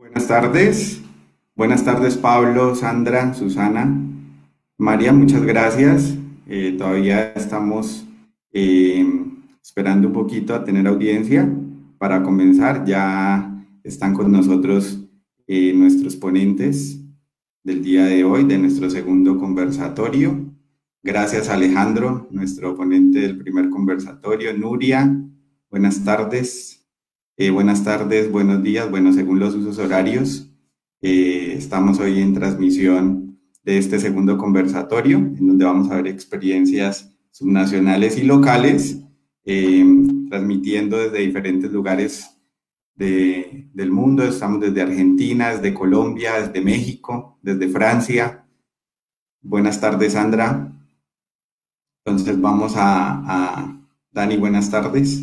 Buenas buenas tardes Pablo, Sandra, Susana, María, muchas gracias. Todavía estamos eh, esperando un poquito a tener audiencia para comenzar. Ya están con nosotros nuestros ponentes del día de hoy, de nuestro segundo conversatorio. Gracias Alejandro, nuestro ponente del primer conversatorio. Nuria, buenas tardes. Buenas tardes, buenos días, bueno, según los usos horarios. Estamos hoy en transmisión de este segundo conversatorio, en donde vamos a ver experiencias subnacionales y locales, eh, transmitiendo desde diferentes lugares del mundo. Estamos desde Argentina, desde Colombia, desde México, desde Francia. Buenas tardes, Sandra. Entonces vamos a Dani, buenas tardes.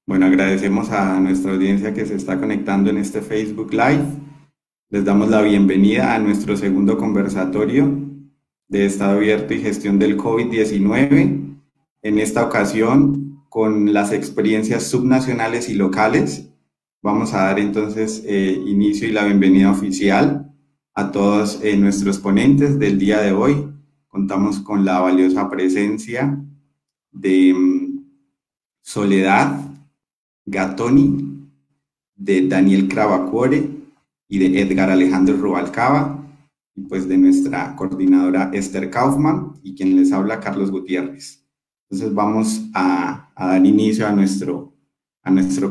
Bueno, agradecemos a nuestra audiencia que se está conectando en este Facebook Live. Les damos la bienvenida a nuestro segundo conversatorio de Estado abierto y gestión del COVID-19. En esta ocasión, con las experiencias subnacionales y locales, vamos a dar entonces inicio y la bienvenida oficial a todos nuestros ponentes del día de hoy. Contamos con la valiosa presencia de Soledad Gattoni, de Daniel Crabacuore y de Edgar Alejandro Rubalcaba, y pues de nuestra coordinadora Esther Kaufman y quien les habla Carlos Gutiérrez. Entonces vamos a dar inicio a nuestro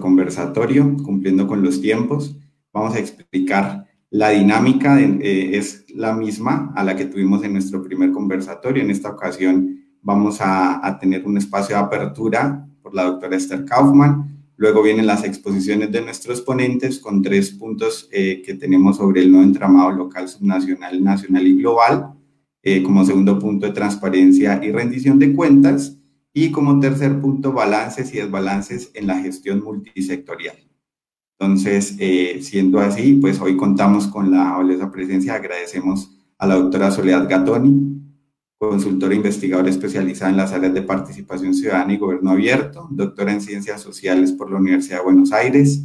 conversatorio, cumpliendo con los tiempos. Vamos a explicar la dinámica, es la misma a la que tuvimos en nuestro primer conversatorio. En esta ocasión vamos a tener un espacio de apertura por la doctora Esther Kaufman. Luego vienen las exposiciones de nuestros ponentes con 3 puntos que tenemos sobre el nuevo entramado local, subnacional, nacional y global. Como segundo punto, de transparencia y rendición de cuentas. Y como tercer punto, balances y desbalances en la gestión multisectorial. Entonces, siendo así, pues hoy contamos con la valiosa presencia. Agradecemos a la doctora Soledad Gattoni, consultora investigadora especializada en las áreas de participación ciudadana y gobierno abierto, doctora en ciencias sociales por la Universidad de Buenos Aires,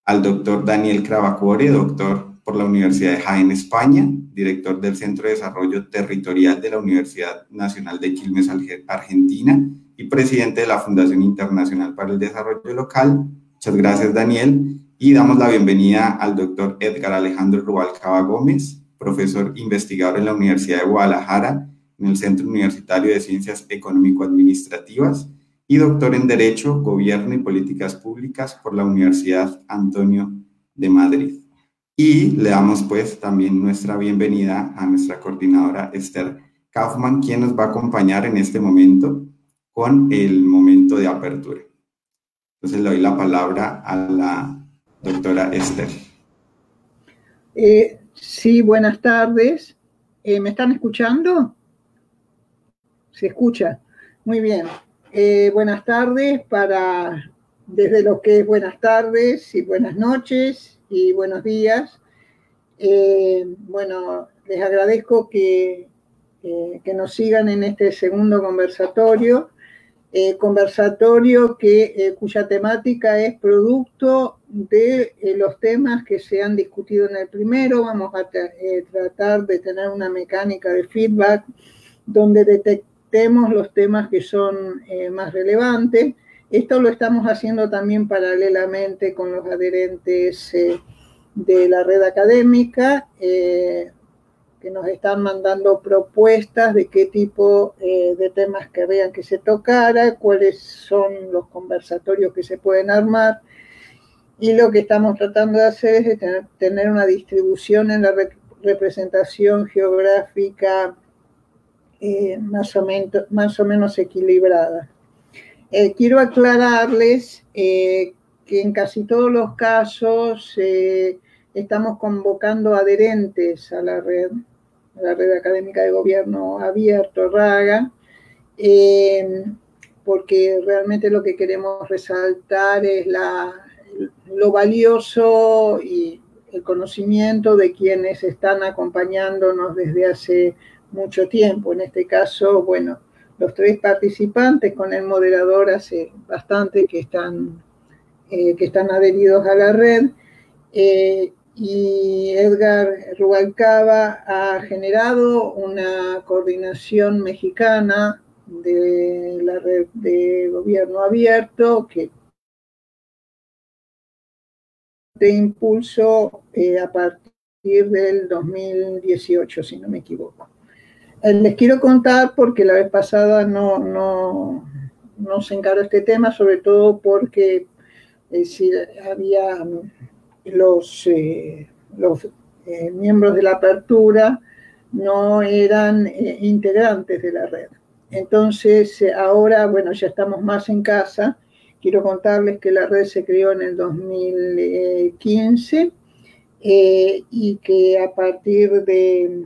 al doctor Daniel Crabacuore, doctor por la Universidad de Jaén, España, director del Centro de Desarrollo Territorial de la Universidad Nacional de Quilmes, Argentina, y presidente de la Fundación Internacional para el Desarrollo Local. Muchas gracias, Daniel. Y damos la bienvenida al doctor Edgar Alejandro Rubalcaba Gómez, profesor investigador en la Universidad de Guadalajara, en el Centro Universitario de Ciencias Económico-Administrativas, y doctor en Derecho, Gobierno y Políticas Públicas por la Universidad Antonio de Madrid. Y le damos pues también nuestra bienvenida a nuestra coordinadora Esther Kaufman, quien nos va a acompañar en este momento con el momento de apertura. Entonces le doy la palabra a la doctora Esther. Sí, buenas tardes. ¿Me están escuchando? ¿Se escucha? Muy bien. Buenas tardes desde lo que es buenas tardes y buenas noches y buenos días. Bueno, les agradezco que nos sigan en este segundo conversatorio. Cuya temática es producto de los temas que se han discutido en el primero. Vamos a tratar de tener una mecánica de feedback donde detectemos los temas que son más relevantes. Esto lo estamos haciendo también paralelamente con los adherentes de la red académica, que nos están mandando propuestas de qué tipo de temas querrían que se tocara, cuáles son los conversatorios que se pueden armar. Y lo que estamos tratando de hacer es tener una distribución en la representación geográfica más o menos equilibrada. Quiero aclararles que en casi todos los casos estamos convocando adherentes a la red. la Red Académica de Gobierno Abierto, RAGA, porque realmente lo que queremos resaltar es lo valioso y el conocimiento de quienes están acompañándonos desde hace mucho tiempo. En este caso, bueno, los 3 participantes con el moderador hace bastante que están adheridos a la red, y Edgar Rubalcaba ha generado una coordinación mexicana de la red de gobierno abierto que de impulso a partir del 2018, si no me equivoco. Les quiero contar porque la vez pasada no se encaró este tema, sobre todo porque si había los miembros de la apertura no eran integrantes de la red. Entonces, ahora, bueno, ya estamos más en casa. Quiero contarles que la red se creó en el 2015 y que a partir de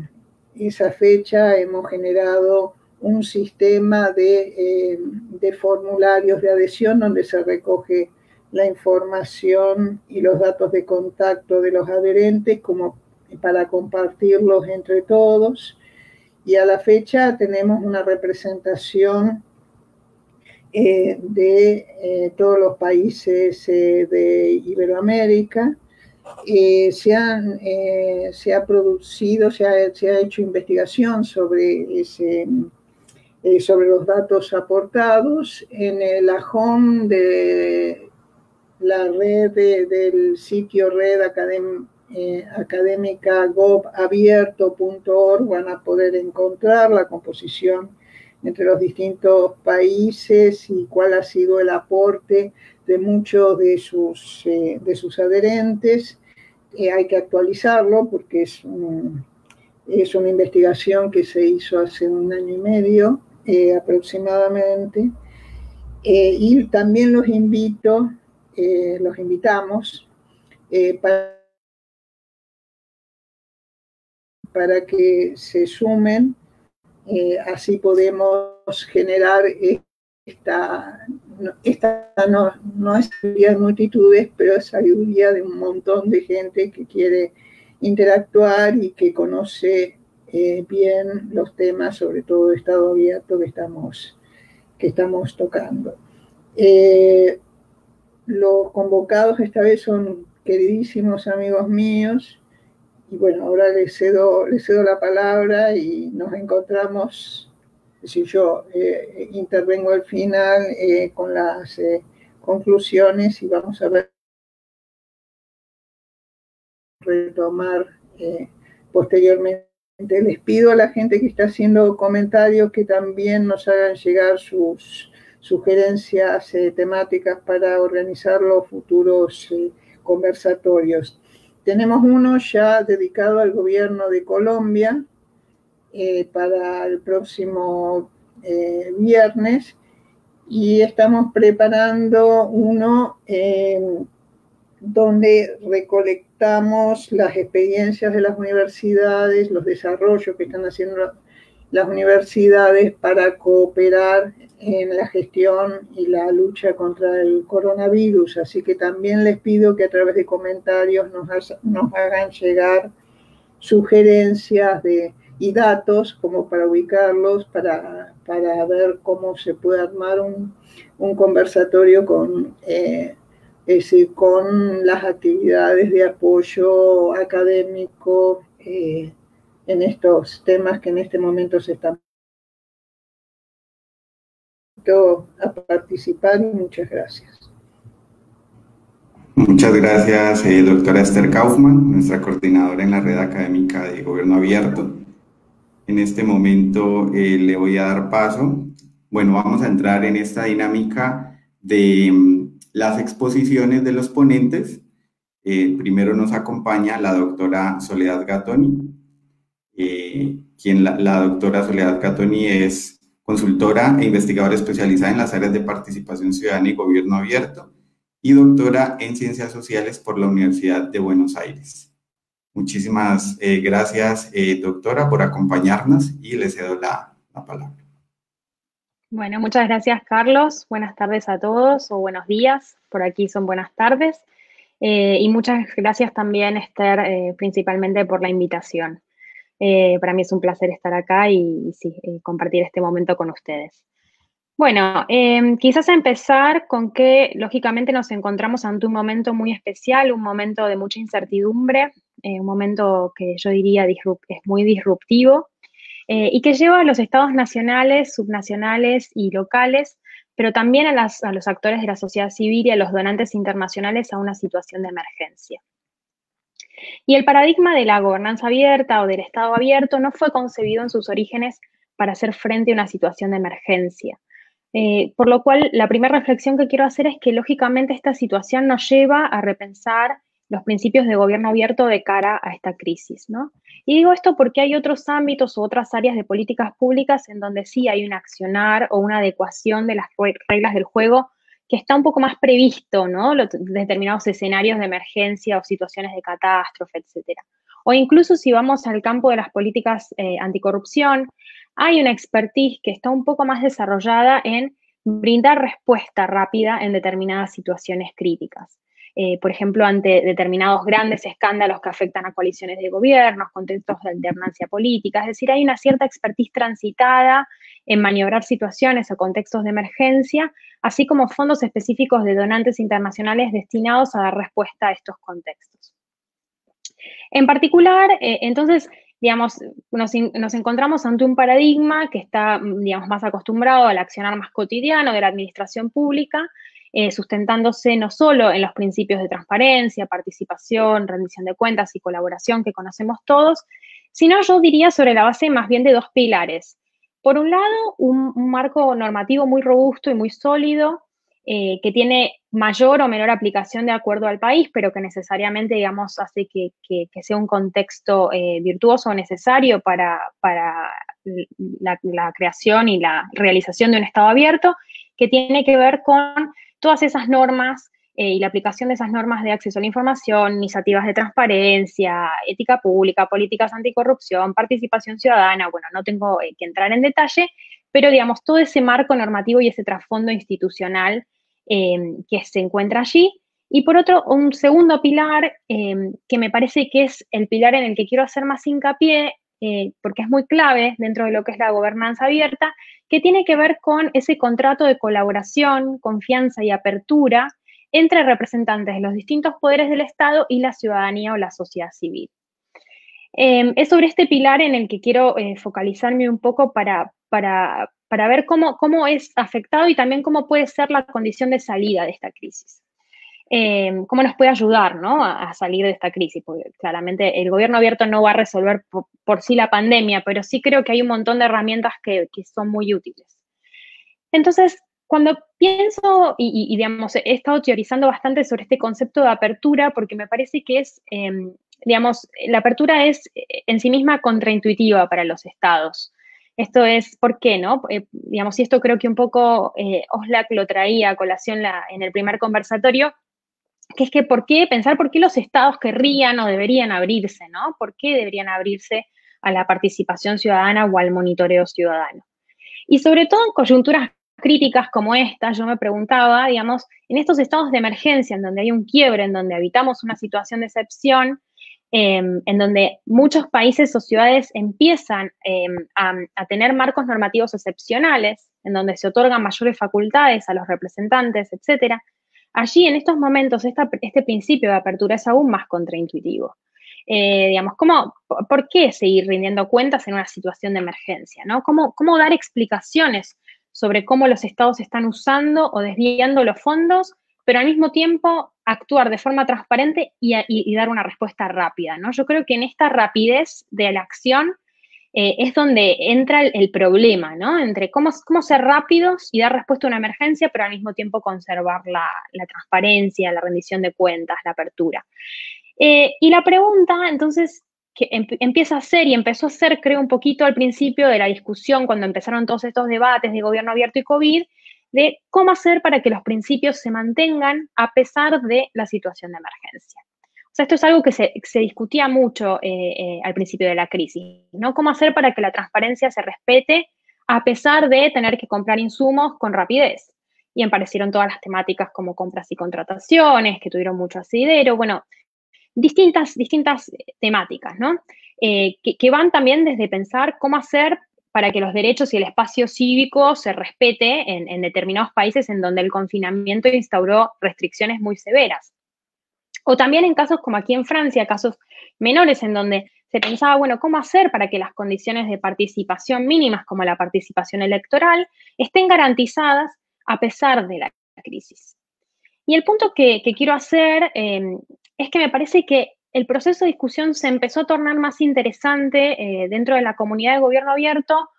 esa fecha hemos generado un sistema de formularios de adhesión donde se recoge la información y los datos de contacto de los adherentes como para compartirlos entre todos. Y a la fecha tenemos una representación de todos los países de Iberoamérica. Se ha producido, se ha hecho investigación sobre los datos aportados en el home de la red del sitio red académica govabierto.org. Van a poder encontrar la composición entre los distintos países y cuál ha sido el aporte de muchos de sus adherentes. Hay que actualizarlo porque es una investigación que se hizo hace 1 año y medio aproximadamente. Y también los invitamos para que se sumen, así podemos generar no es sabiduría de multitudes, pero es sabiduría de un montón de gente que quiere interactuar y que conoce bien los temas, sobre todo de Estado abierto que estamos tocando. Los convocados esta vez son queridísimos amigos míos, y bueno, ahora les cedo la palabra y nos encontramos. Si yo intervengo al final con las conclusiones y vamos a ver, retomar posteriormente. Les pido a la gente que está haciendo comentarios que también nos hagan llegar sus sugerencias temáticas para organizar los futuros conversatorios. Tenemos uno ya dedicado al gobierno de Colombia, para el próximo viernes, y estamos preparando uno donde recolectamos las experiencias de las universidades, los desarrollos que están haciendo las universidades para cooperar en la gestión y la lucha contra el coronavirus. Así que también les pido que a través de comentarios nos hagan llegar sugerencias y datos como para ubicarlos, para ver cómo se puede armar un conversatorio con las actividades de apoyo académico en estos temas que en este momento se están a participar. Y muchas gracias. Muchas gracias, doctora Esther Kaufmann, nuestra coordinadora en la Red Académica de Gobierno Abierto. En este momento le voy a dar paso. Bueno, vamos a entrar en esta dinámica de las exposiciones de los ponentes. Primero nos acompaña la doctora Soledad Gattoni, la doctora Soledad Gattoni es consultora e investigadora especializada en las áreas de participación ciudadana y gobierno abierto y doctora en ciencias sociales por la Universidad de Buenos Aires. Muchísimas gracias, doctora, por acompañarnos y le cedo la palabra. Bueno, muchas gracias, Carlos. Buenas tardes a todos o buenos días. Por aquí son buenas tardes. Y muchas gracias también, Esther, principalmente por la invitación. Para mí es un placer estar acá y sí, compartir este momento con ustedes. Bueno, quizás empezar con que lógicamente nos encontramos ante un momento muy especial, un momento de mucha incertidumbre, un momento que yo diría es muy disruptivo y que lleva a los estados nacionales, subnacionales y locales, pero también a los actores de la sociedad civil y a los donantes internacionales a una situación de emergencia. Y el paradigma de la gobernanza abierta o del Estado abierto no fue concebido en sus orígenes para hacer frente a una situación de emergencia. Por lo cual, la primera reflexión que quiero hacer es que, lógicamente, esta situación nos lleva a repensar los principios de gobierno abierto de cara a esta crisis, ¿no? Y digo esto porque hay otros ámbitos u otras áreas de políticas públicas en donde sí hay un accionar o una adecuación de las reglas del juego que está un poco más previsto, ¿no? Determinados escenarios de emergencia o situaciones de catástrofe, etcétera. O incluso si vamos al campo de las políticas anticorrupción, hay una expertise que está un poco más desarrollada en brindar respuesta rápida en determinadas situaciones críticas. Por ejemplo, ante determinados grandes escándalos que afectan a coaliciones de gobiernos, contextos de alternancia política. Es decir, hay una cierta expertise transitada en maniobrar situaciones o contextos de emergencia, así como fondos específicos de donantes internacionales destinados a dar respuesta a estos contextos. En particular, entonces, digamos, nos encontramos ante un paradigma que está, digamos, más acostumbrado al accionar más cotidiano de la administración pública, sustentándose no solo en los principios de transparencia, participación, rendición de cuentas y colaboración que conocemos todos, sino yo diría sobre la base más bien de dos pilares. Por un lado, un marco normativo muy robusto y muy sólido, que tiene mayor o menor aplicación de acuerdo al país, pero que necesariamente, digamos, hace que sea un contexto virtuoso o necesario para la creación y la realización de un Estado abierto, que tiene que ver con todas esas normas y la aplicación de esas normas de acceso a la información, iniciativas de transparencia, ética pública, políticas anticorrupción, participación ciudadana. Bueno, no tengo que entrar en detalle, pero digamos, todo ese marco normativo y ese trasfondo institucional que se encuentra allí. Y por otro, un segundo pilar que me parece que es el pilar en el que quiero hacer más hincapié, porque es muy clave dentro de lo que es la gobernanza abierta, que tiene que ver con ese contrato de colaboración, confianza y apertura entre representantes de los distintos poderes del Estado y la ciudadanía o la sociedad civil. Es sobre este pilar en el que quiero focalizarme un poco para ver cómo es afectado y también cómo puede ser la condición de salida de esta crisis. Cómo nos puede ayudar, ¿no? a salir de esta crisis, porque claramente el gobierno abierto no va a resolver por sí la pandemia, pero sí creo que hay un montón de herramientas que son muy útiles. Entonces, cuando pienso y digamos, he estado teorizando bastante sobre este concepto de apertura, porque me parece que es, digamos, la apertura es en sí misma contraintuitiva para los estados. Esto es, ¿por qué, no? Digamos, y esto creo que un poco Oslak lo traía a colación en el primer conversatorio, que es que por qué los estados querrían o deberían abrirse, ¿no? ¿Por qué deberían abrirse a la participación ciudadana o al monitoreo ciudadano? Y sobre todo en coyunturas críticas como esta, yo me preguntaba, digamos, en estos estados de emergencia, en donde hay un quiebre, en donde habitamos una situación de excepción, en donde muchos países o ciudades empiezan a tener marcos normativos excepcionales, en donde se otorgan mayores facultades a los representantes, etcétera. Allí, en estos momentos, este principio de apertura es aún más contraintuitivo. Digamos, ¿por qué seguir rindiendo cuentas en una situación de emergencia? ¿No? ¿Cómo dar explicaciones sobre cómo los estados están usando o desviando los fondos, pero al mismo tiempo actuar de forma transparente y dar una respuesta rápida, ¿no? Yo creo que en esta rapidez de la acción es donde entra el problema, ¿no? Entre cómo ser rápidos y dar respuesta a una emergencia, pero al mismo tiempo conservar la transparencia, la rendición de cuentas, la apertura. Y la pregunta, entonces, que empieza a ser y empezó a ser, creo, un poquito al principio de la discusión, cuando empezaron todos estos debates de gobierno abierto y COVID, de cómo hacer para que los principios se mantengan a pesar de la situación de emergencia. sea, esto es algo que se discutía mucho al principio de la crisis, ¿no? ¿Cómo hacer para que la transparencia se respete a pesar de tener que comprar insumos con rapidez? Y aparecieron todas las temáticas como compras y contrataciones, que tuvieron mucho asidero, bueno, distintas temáticas, ¿no? Que van también desde pensar cómo hacer para que los derechos y el espacio cívico se respete en determinados países en donde el confinamiento instauró restricciones muy severas. O también en casos como aquí en Francia, casos menores en donde se pensaba, bueno, ¿cómo hacer para que las condiciones de participación mínimas, como la participación electoral, estén garantizadas a pesar de la crisis? Y el punto que quiero hacer es que me parece que el proceso de discusión se empezó a tornar más interesante dentro de la comunidad de gobierno abierto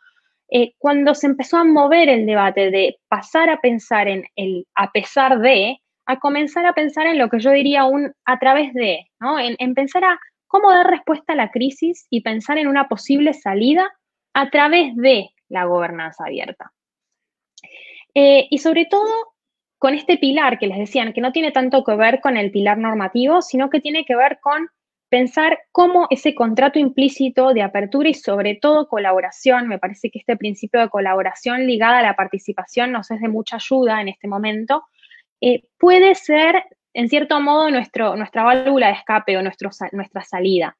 cuando se empezó a mover el debate de pasar a pensar en el a pesar de, a comenzar a pensar en lo que yo diría un a través de, ¿no? En pensar a cómo dar respuesta a la crisis y pensar en una posible salida a través de la gobernanza abierta. Y sobre todo con este pilar que les decían, que no tiene tanto que ver con el pilar normativo, sino que tiene que ver con pensar cómo ese contrato implícito de apertura y sobre todo colaboración, me parece que este principio de colaboración ligada a la participación nos es de mucha ayuda en este momento, puede ser en cierto modo nuestra válvula de escape o nuestra salida.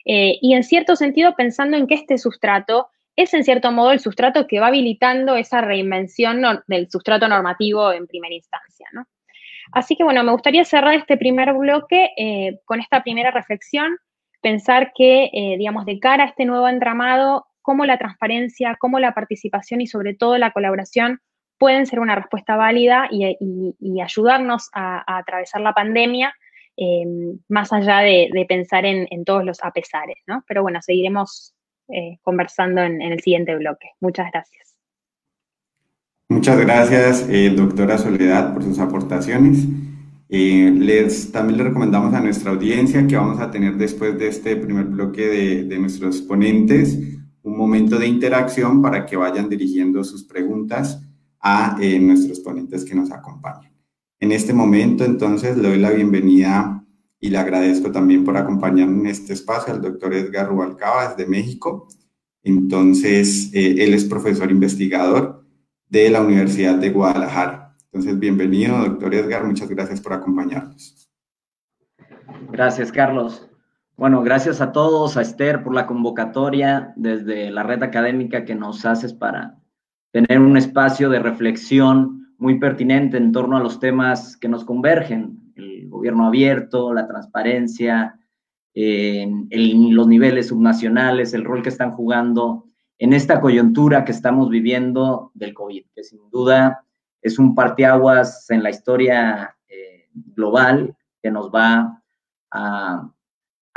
Y en cierto sentido pensando en que este sustrato es en cierto modo el sustrato que va habilitando esa reinvención del sustrato normativo en primera instancia, ¿no? Así que bueno, me gustaría cerrar este primer bloque con esta primera reflexión, pensar que, digamos, de cara a este nuevo entramado, cómo la transparencia, cómo la participación y sobre todo la colaboración pueden ser una respuesta válida y ayudarnos a atravesar la pandemia, más allá de pensar en todos los apesares, ¿no? Pero bueno, seguiremos conversando en el siguiente bloque. Muchas gracias. Muchas gracias, doctora Soledad, por sus aportaciones. También le recomendamos a nuestra audiencia que vamos a tener después de este primer bloque de nuestros ponentes un momento de interacción para que vayan dirigiendo sus preguntas a nuestros ponentes que nos acompañan. En este momento, entonces, le doy la bienvenida y le agradezco también por acompañarme en este espacio al doctor Edgar Rubalcaba desde México. Entonces, él es profesor investigador de la Universidad de Guadalajara. Entonces, bienvenido, doctor Edgar, muchas gracias por acompañarnos. Gracias, Carlos. Bueno, gracias a todos, a Esther por la convocatoria desde la red académica que nos haces para tener un espacio de reflexión muy pertinente en torno a los temas que nos convergen, el gobierno abierto, la transparencia, los niveles subnacionales, el rol que están jugando en esta coyuntura que estamos viviendo del COVID, que sin duda es un parteaguas en la historia global que nos va a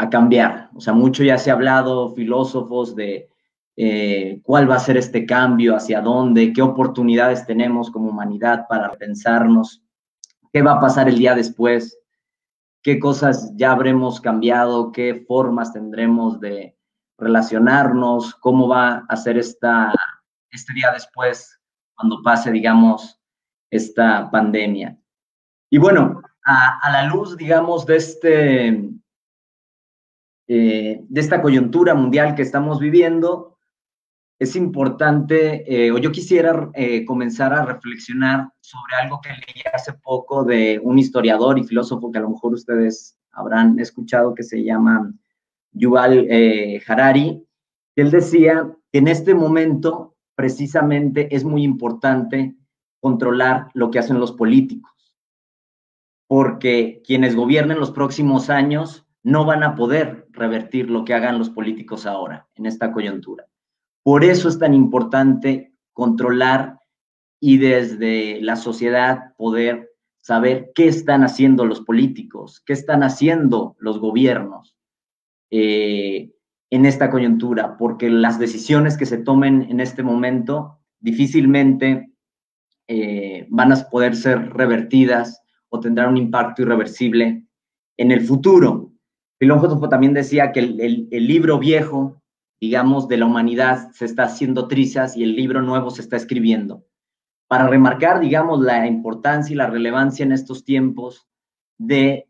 cambiar. O sea, mucho ya se ha hablado, filósofos, de cuál va a ser este cambio, hacia dónde, qué oportunidades tenemos como humanidad para pensarnos, qué va a pasar el día después, qué cosas ya habremos cambiado, qué formas tendremos de relacionarnos, cómo va a ser este día después cuando pase, digamos, esta pandemia. Y bueno, a la luz, digamos, de esta coyuntura mundial que estamos viviendo, es importante, o yo quisiera comenzar a reflexionar sobre algo que leí hace poco de un historiador y filósofo que a lo mejor ustedes habrán escuchado, que se llama Yuval Harari, que él decía que en este momento precisamente es muy importante controlar lo que hacen los políticos, porque quienes gobiernen los próximos años no van a poder revertir lo que hagan los políticos ahora, en esta coyuntura. Por eso es tan importante controlar y desde la sociedad poder saber qué están haciendo los políticos, qué están haciendo los gobiernos en esta coyuntura, porque las decisiones que se tomen en este momento difícilmente van a poder ser revertidas o tendrán un impacto irreversible en el futuro. Filósofo también decía que el libro viejo, digamos, de la humanidad se está haciendo trizas y el libro nuevo se está escribiendo. Para remarcar, digamos, la importancia y la relevancia en estos tiempos de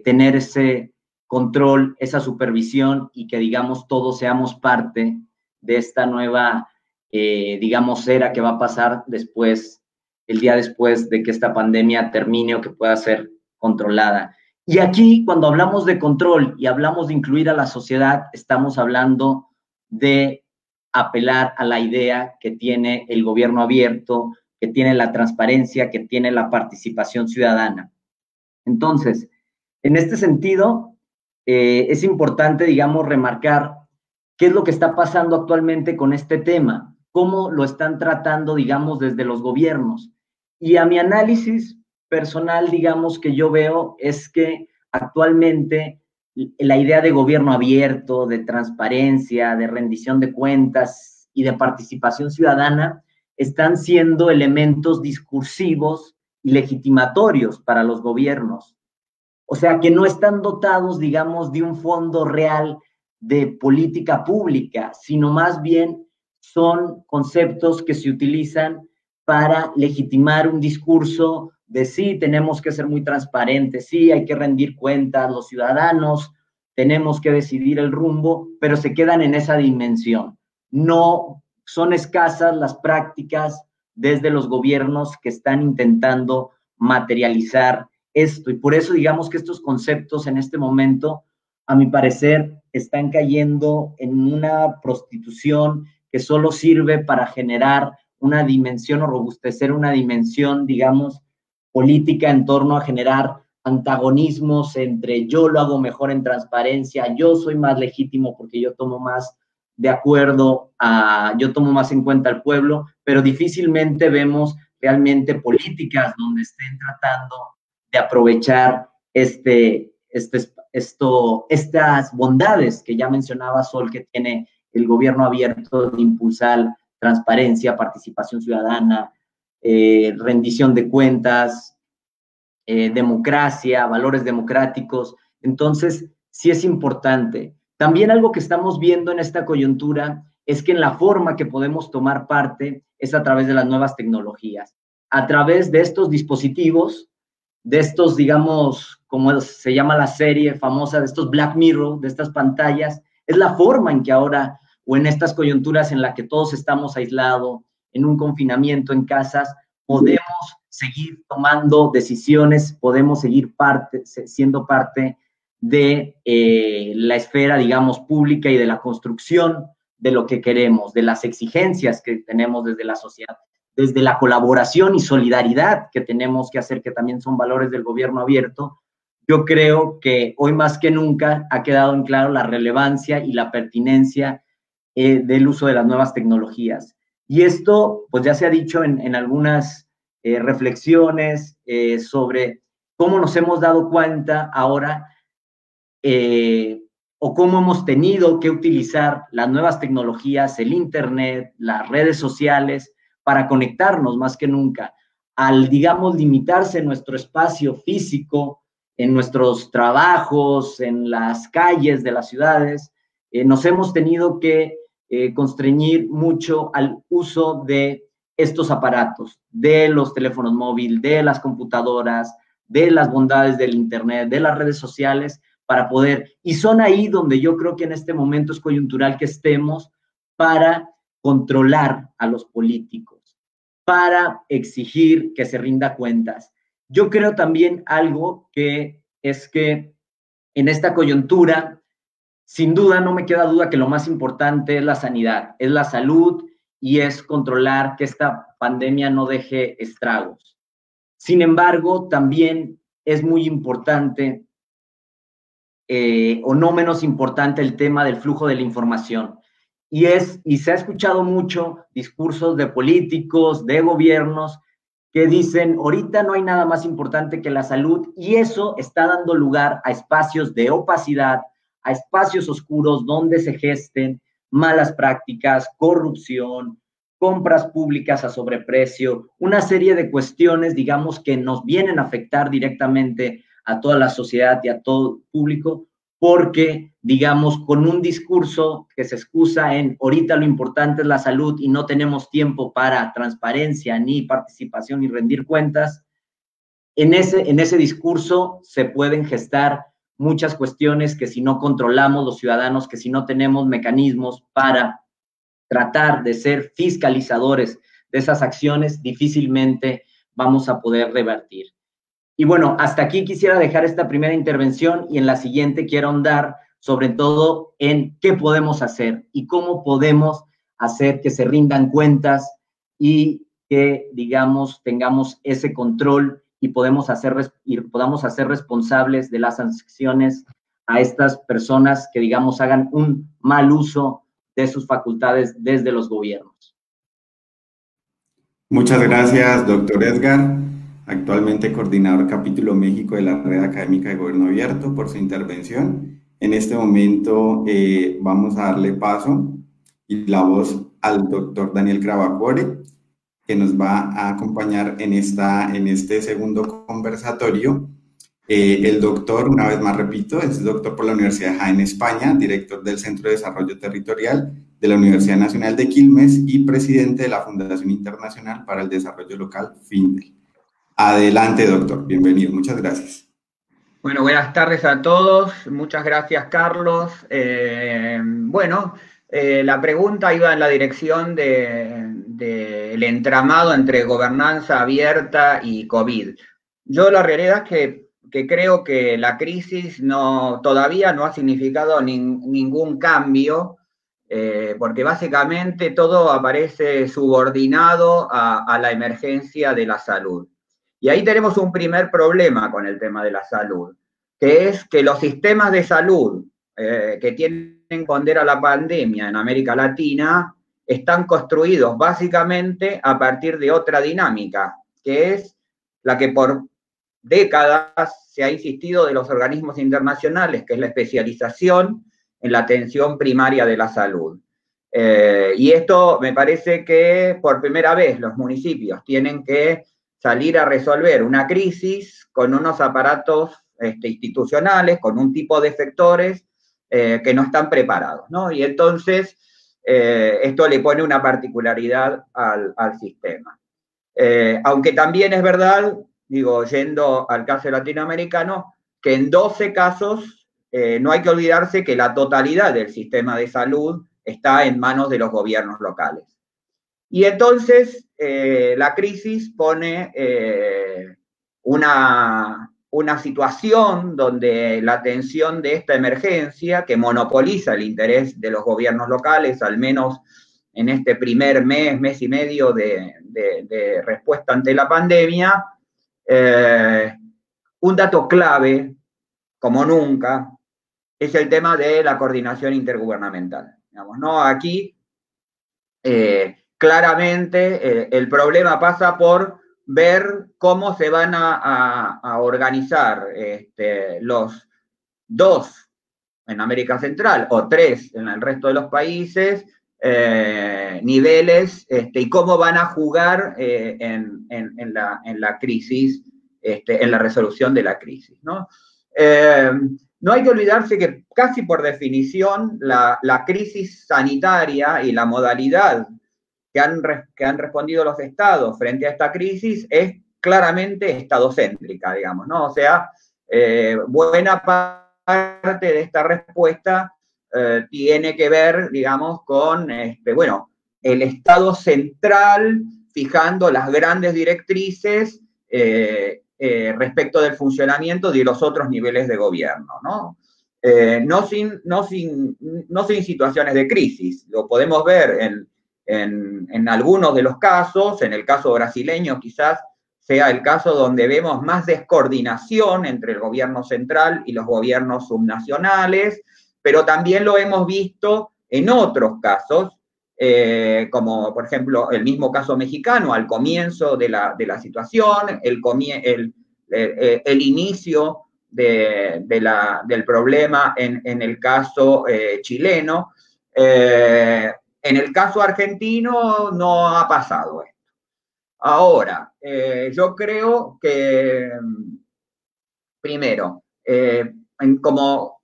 tener ese control, esa supervisión y que, digamos, todos seamos parte de esta nueva, digamos, era que va a pasar después, el día después de que esta pandemia termine o que pueda ser controlada. Y aquí, cuando hablamos de control y hablamos de incluir a la sociedad, estamos hablando de apelar a la idea que tiene el gobierno abierto, que tiene la transparencia, que tiene la participación ciudadana. Entonces, en este sentido, es importante, digamos, remarcar qué es lo que está pasando actualmente con este tema, cómo lo están tratando, digamos, desde los gobiernos. Y a mi análisis personal, digamos, que yo veo es que actualmente la idea de gobierno abierto, de transparencia, de rendición de cuentas y de participación ciudadana están siendo elementos discursivos y legitimatorios para los gobiernos. O sea, que no están dotados, digamos, de un fondo real de política pública, sino más bien son conceptos que se utilizan para legitimar un discurso de sí, tenemos que ser muy transparentes, sí, hay que rendir cuentas, los ciudadanos tenemos que decidir el rumbo, pero se quedan en esa dimensión. No son escasas las prácticas desde los gobiernos que están intentando materializar esto, y por eso digamos que estos conceptos en este momento, a mi parecer, están cayendo en una prostitución que solo sirve para generar una dimensión o robustecer una dimensión, digamos, política en torno a generar antagonismos entre yo lo hago mejor en transparencia, yo soy más legítimo porque yo tomo más de acuerdo yo tomo más en cuenta al pueblo, pero difícilmente vemos realmente políticas donde estén tratando de aprovechar estas bondades que ya mencionaba Sol, que tiene el gobierno abierto de impulsar transparencia, participación ciudadana, rendición de cuentas, democracia, valores democráticos. Entonces, sí es importante. También algo que estamos viendo en esta coyuntura es que en la forma que podemos tomar parte es a través de las nuevas tecnologías, a través de estos dispositivos, de estos, digamos, como se llama la serie famosa, de estos Black Mirror, de estas pantallas, es la forma en que ahora, o en estas coyunturas en la que todos estamos aislados, en un confinamiento en casas, podemos seguir tomando decisiones, podemos seguir siendo parte de la esfera, digamos, pública y de la construcción de lo que queremos, de las exigencias que tenemos desde la sociedad, desde la colaboración y solidaridad que tenemos que hacer, que también son valores del gobierno abierto. Yo creo que hoy más que nunca ha quedado en claro la relevancia y la pertinencia del uso de las nuevas tecnologías. Y esto, pues ya se ha dicho en algunas reflexiones sobre cómo nos hemos dado cuenta ahora o cómo hemos tenido que utilizar las nuevas tecnologías, el Internet, las redes sociales, para conectarnos más que nunca. Al, digamos, limitarse nuestro espacio físico, en nuestros trabajos, en las calles de las ciudades, nos hemos tenido que constreñir mucho al uso de estos aparatos, de los teléfonos móviles, de las computadoras, de las bondades del Internet, de las redes sociales, para poder, y son ahí donde yo creo que en este momento es coyuntural que estemos para controlar a los políticos, para exigir que se rinda cuentas. Yo creo también algo que es que en esta coyuntura, sin duda, no me queda duda que lo más importante es la sanidad, es la salud y es controlar que esta pandemia no deje estragos. Sin embargo, también es muy importante o no menos importante el tema del flujo de la información. Y se ha escuchado mucho discursos de políticos, de gobiernos, que dicen, ahorita no hay nada más importante que la salud, y eso está dando lugar a espacios de opacidad, a espacios oscuros donde se gesten malas prácticas, corrupción, compras públicas a sobreprecio, una serie de cuestiones, digamos, que nos vienen a afectar directamente a toda la sociedad y a todo el público, porque, digamos, con un discurso que se excusa en ahorita lo importante es la salud y no tenemos tiempo para transparencia, ni participación, ni rendir cuentas, en ese discurso se pueden gestar muchas cuestiones que si no controlamos los ciudadanos, que si no tenemos mecanismos para tratar de ser fiscalizadores de esas acciones, difícilmente vamos a poder revertir. Y bueno, hasta aquí quisiera dejar esta primera intervención y en la siguiente quiero ahondar sobre todo en qué podemos hacer y cómo podemos hacer que se rindan cuentas y que, digamos, tengamos ese control y podamos hacer responsables de las sanciones a estas personas que, digamos, hagan un mal uso de sus facultades desde los gobiernos. Muchas gracias, doctor Edgar, actualmente coordinador capítulo México de la Red Académica de Gobierno Abierto, por su intervención. En este momento vamos a darle paso y la voz al doctor Daniel Cravacuore, que nos va a acompañar en este segundo conversatorio. El doctor, una vez más repito, es doctor por la Universidad de Jaén, España, director del Centro de Desarrollo Territorial de la Universidad Nacional de Quilmes y presidente de la Fundación Internacional para el Desarrollo Local, FINDEL. Adelante, doctor. Bienvenido. Muchas gracias. Bueno, buenas tardes a todos. Muchas gracias, Carlos. La pregunta iba en la dirección del entramado entre gobernanza abierta y COVID. Yo la realidad es que creo que la crisis todavía no ha significado ningún cambio, porque básicamente todo aparece subordinado a la emergencia de la salud. Y ahí tenemos un primer problema con el tema de la salud, que es que los sistemas de salud que tienen que responder a la pandemia en América Latina están construidos básicamente a partir de otra dinámica, que es la que por décadas se ha insistido de los organismos internacionales, que es la especialización en la atención primaria de la salud. Y esto me parece que por primera vez los municipios tienen que salir a resolver una crisis con unos aparatos institucionales, con un tipo de sectores que no están preparados, ¿no? Y entonces esto le pone una particularidad al sistema. Aunque también es verdad, digo, yendo al caso latinoamericano, que en 12 casos no hay que olvidarse que la totalidad del sistema de salud está en manos de los gobiernos locales. Y entonces la crisis pone una situación donde la atención de esta emergencia, que monopoliza el interés de los gobiernos locales, al menos en este primer mes y medio de respuesta ante la pandemia, un dato clave, como nunca, es el tema de la coordinación intergubernamental. Digamos, ¿no? Aquí claramente el problema pasa por ver cómo se van a organizar los 2 en América Central o 3 en el resto de los países, niveles, y cómo van a jugar en la crisis, en la resolución de la crisis, ¿no? No hay que olvidarse que casi por definición la crisis sanitaria y la modalidad que han respondido los estados frente a esta crisis es claramente estadocéntrica, digamos, ¿no? O sea, buena parte de esta respuesta tiene que ver, digamos, con, el Estado central fijando las grandes directrices respecto del funcionamiento de los otros niveles de gobierno, ¿no? No sin situaciones de crisis. Lo podemos ver en algunos de los casos. En el caso brasileño quizás sea el caso donde vemos más descoordinación entre el gobierno central y los gobiernos subnacionales, pero también lo hemos visto en otros casos, como por ejemplo el mismo caso mexicano, al comienzo de la situación, el inicio del problema en el caso chileno. En el caso argentino no ha pasado esto. Ahora, yo creo que, primero, como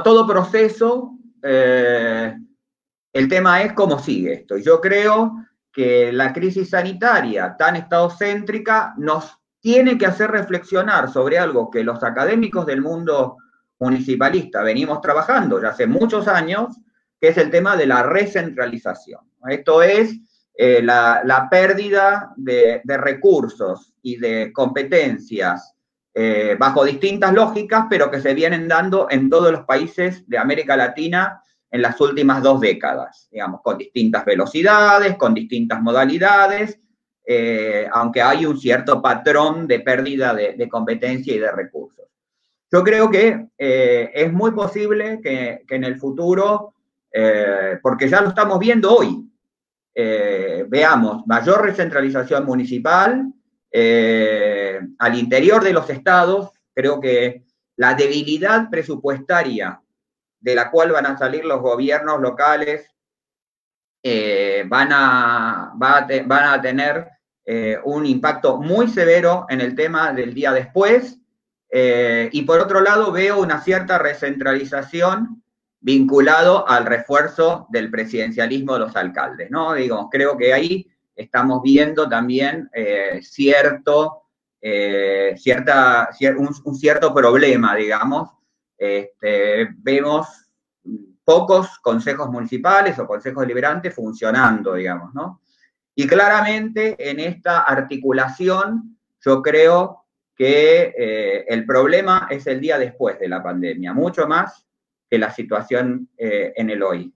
todo proceso, el tema es cómo sigue esto. Yo creo que la crisis sanitaria tan estadocéntrica nos tiene que hacer reflexionar sobre algo que los académicos del mundo municipalista venimos trabajando ya hace muchos años, que es el tema de la recentralización. Esto es la pérdida de recursos y de competencias bajo distintas lógicas, pero que se vienen dando en todos los países de América Latina en las últimas 2 décadas, digamos, con distintas velocidades, con distintas modalidades, aunque hay un cierto patrón de pérdida de competencia y de recursos. Yo creo que es muy posible que en el futuro, porque ya lo estamos viendo hoy, veamos mayor recentralización municipal al interior de los estados. Creo que la debilidad presupuestaria de la cual van a salir los gobiernos locales van a tener un impacto muy severo en el tema del día después, y por otro lado veo una cierta recentralización vinculado al refuerzo del presidencialismo de los alcaldes, ¿no? Digo, creo que ahí estamos viendo también un cierto problema, digamos. Vemos pocos consejos municipales o consejos deliberantes funcionando, digamos, ¿no? Y claramente en esta articulación yo creo que el problema es el día después de la pandemia, mucho más que la situación en el hoy.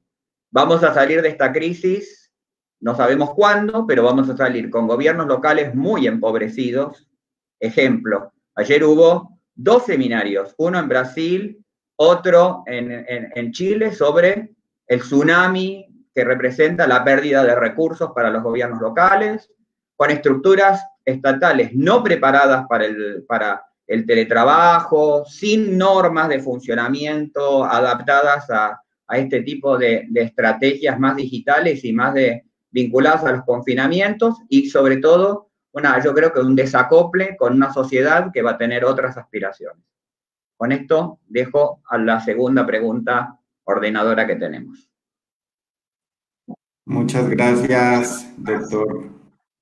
Vamos a salir de esta crisis, no sabemos cuándo, pero vamos a salir con gobiernos locales muy empobrecidos. Ejemplo, ayer hubo 2 seminarios, uno en Brasil, otro en Chile, sobre el tsunami que representa la pérdida de recursos para los gobiernos locales, con estructuras estatales no preparadas para el teletrabajo, sin normas de funcionamiento adaptadas a este tipo de estrategias más digitales y más vinculadas a los confinamientos, y sobre todo, yo creo que un desacople con una sociedad que va a tener otras aspiraciones. Con esto dejo a la segunda pregunta ordenadora que tenemos. Muchas gracias, doctor,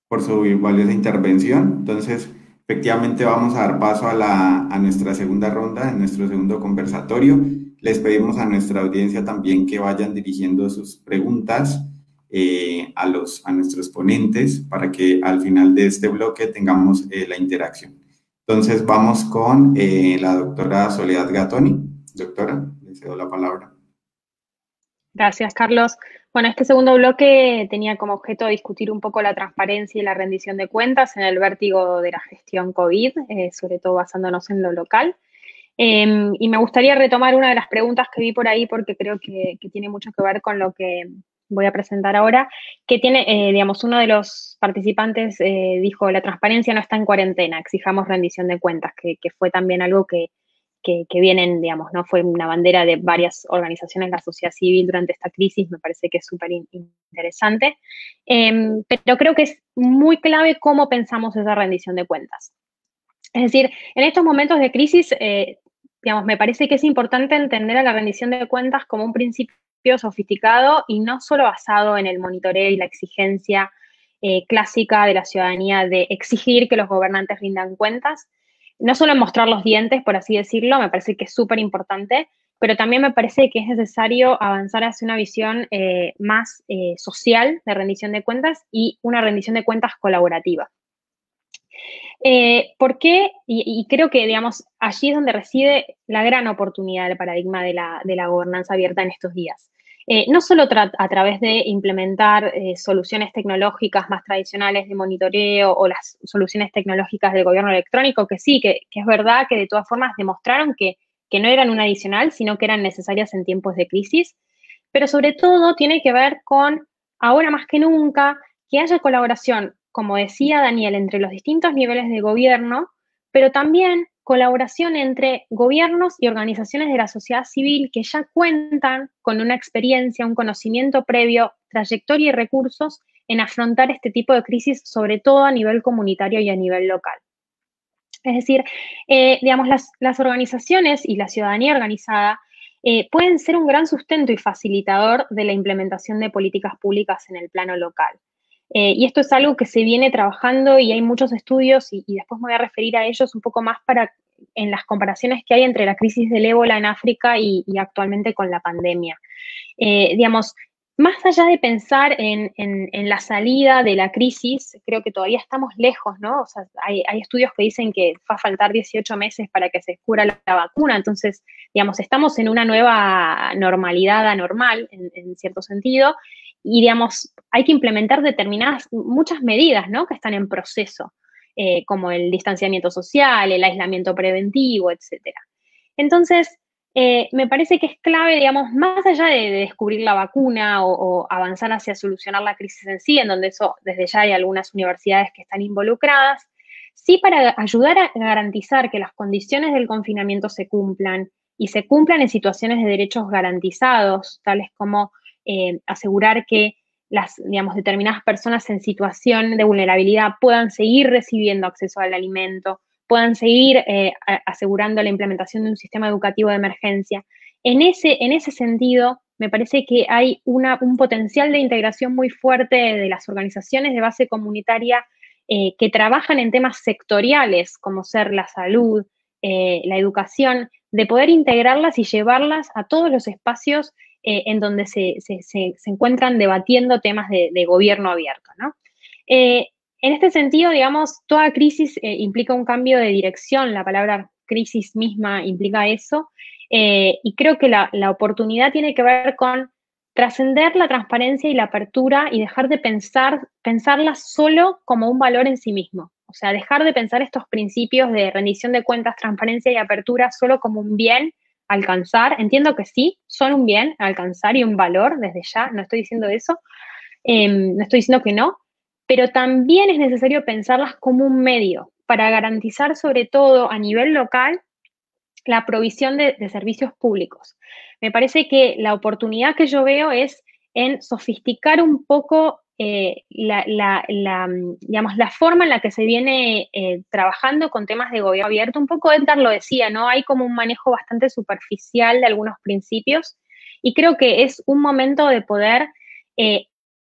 por su valiosa intervención. Entonces, efectivamente vamos a dar paso a nuestra segunda ronda, a nuestro segundo conversatorio. Les pedimos a nuestra audiencia también que vayan dirigiendo sus preguntas a nuestros ponentes para que al final de este bloque tengamos la interacción. Entonces vamos con la doctora Soledad Gattoni. Doctora, le cedo la palabra. Gracias, Carlos. Bueno, este segundo bloque tenía como objeto discutir un poco la transparencia y la rendición de cuentas en el vértigo de la gestión COVID, sobre todo basándonos en lo local. Y me gustaría retomar una de las preguntas que vi por ahí porque creo que tiene mucho que ver con lo que voy a presentar ahora, que tiene, digamos, uno de los participantes dijo, la transparencia no está en cuarentena, exijamos rendición de cuentas, que fue también algo que vienen, digamos, ¿no? Fue una bandera de varias organizaciones de la sociedad civil durante esta crisis, me parece que es súper interesante, pero creo que es muy clave cómo pensamos esa rendición de cuentas. Es decir, en estos momentos de crisis, digamos, me parece que es importante entender a la rendición de cuentas como un principio sofisticado y no solo basado en el monitoreo y la exigencia clásica de la ciudadanía de exigir que los gobernantes rindan cuentas, no solo en mostrar los dientes, por así decirlo, me parece que es súper importante, pero también me parece que es necesario avanzar hacia una visión más social de rendición de cuentas y una rendición de cuentas colaborativa. ¿Por qué? Y creo que, digamos, allí es donde reside la gran oportunidad del paradigma de la gobernanza abierta en estos días. No solo a través de implementar soluciones tecnológicas más tradicionales de monitoreo o las soluciones tecnológicas del gobierno electrónico, que sí, que es verdad que de todas formas demostraron que no eran un adicional, sino que eran necesarias en tiempos de crisis, pero sobre todo tiene que ver con, ahora más que nunca, que haya colaboración, como decía Daniel, entre los distintos niveles de gobierno, pero también colaboración entre gobiernos y organizaciones de la sociedad civil que ya cuentan con una experiencia, un conocimiento previo, trayectoria y recursos en afrontar este tipo de crisis, sobre todo a nivel comunitario y a nivel local. Es decir, digamos, las organizaciones y la ciudadanía organizada pueden ser un gran sustento y facilitador de la implementación de políticas públicas en el plano local. Y esto es algo que se viene trabajando y hay muchos estudios y después me voy a referir a ellos un poco más en las comparaciones que hay entre la crisis del ébola en África y actualmente con la pandemia. Digamos, más allá de pensar en la salida de la crisis, creo que todavía estamos lejos, ¿no? O sea, hay estudios que dicen que va a faltar 18 meses para que se descubra la vacuna, entonces, digamos, estamos en una nueva normalidad anormal, en cierto sentido, y, digamos, hay que implementar muchas medidas, ¿no? Que están en proceso, como el distanciamiento social, el aislamiento preventivo, etcétera. Entonces, me parece que es clave, digamos, más allá de descubrir la vacuna o avanzar hacia solucionar la crisis en sí, en donde eso desde ya hay algunas universidades que están involucradas, sí para ayudar a garantizar que las condiciones del confinamiento se cumplan y se cumplan en situaciones de derechos garantizados, tales como asegurar que digamos, determinadas personas en situación de vulnerabilidad puedan seguir recibiendo acceso al alimento, puedan seguir asegurando la implementación de un sistema educativo de emergencia. En ese sentido, me parece que hay un potencial de integración muy fuerte de las organizaciones de base comunitaria que trabajan en temas sectoriales, como ser la salud, la educación, de poder integrarlas y llevarlas a todos los espacios en donde se encuentran debatiendo temas de gobierno abierto, ¿no? En este sentido, digamos, toda crisis implica un cambio de dirección, la palabra crisis misma implica eso, y creo que la oportunidad tiene que ver con trascender la transparencia y la apertura y dejar de pensarla solo como un valor en sí mismo. O sea, dejar de pensar estos principios de rendición de cuentas, transparencia y apertura solo como un bien a alcanzar. Entiendo que sí, son un bien a alcanzar y un valor desde ya, no estoy diciendo eso, no estoy diciendo que no, pero también es necesario pensarlas como un medio para garantizar, sobre todo a nivel local, la provisión de servicios públicos. Me parece que la oportunidad que yo veo es en sofisticar un poco digamos, la forma en la que se viene trabajando con temas de gobierno abierto. Un poco Edgar lo decía, ¿no? Hay como un manejo bastante superficial de algunos principios y creo que es un momento de poder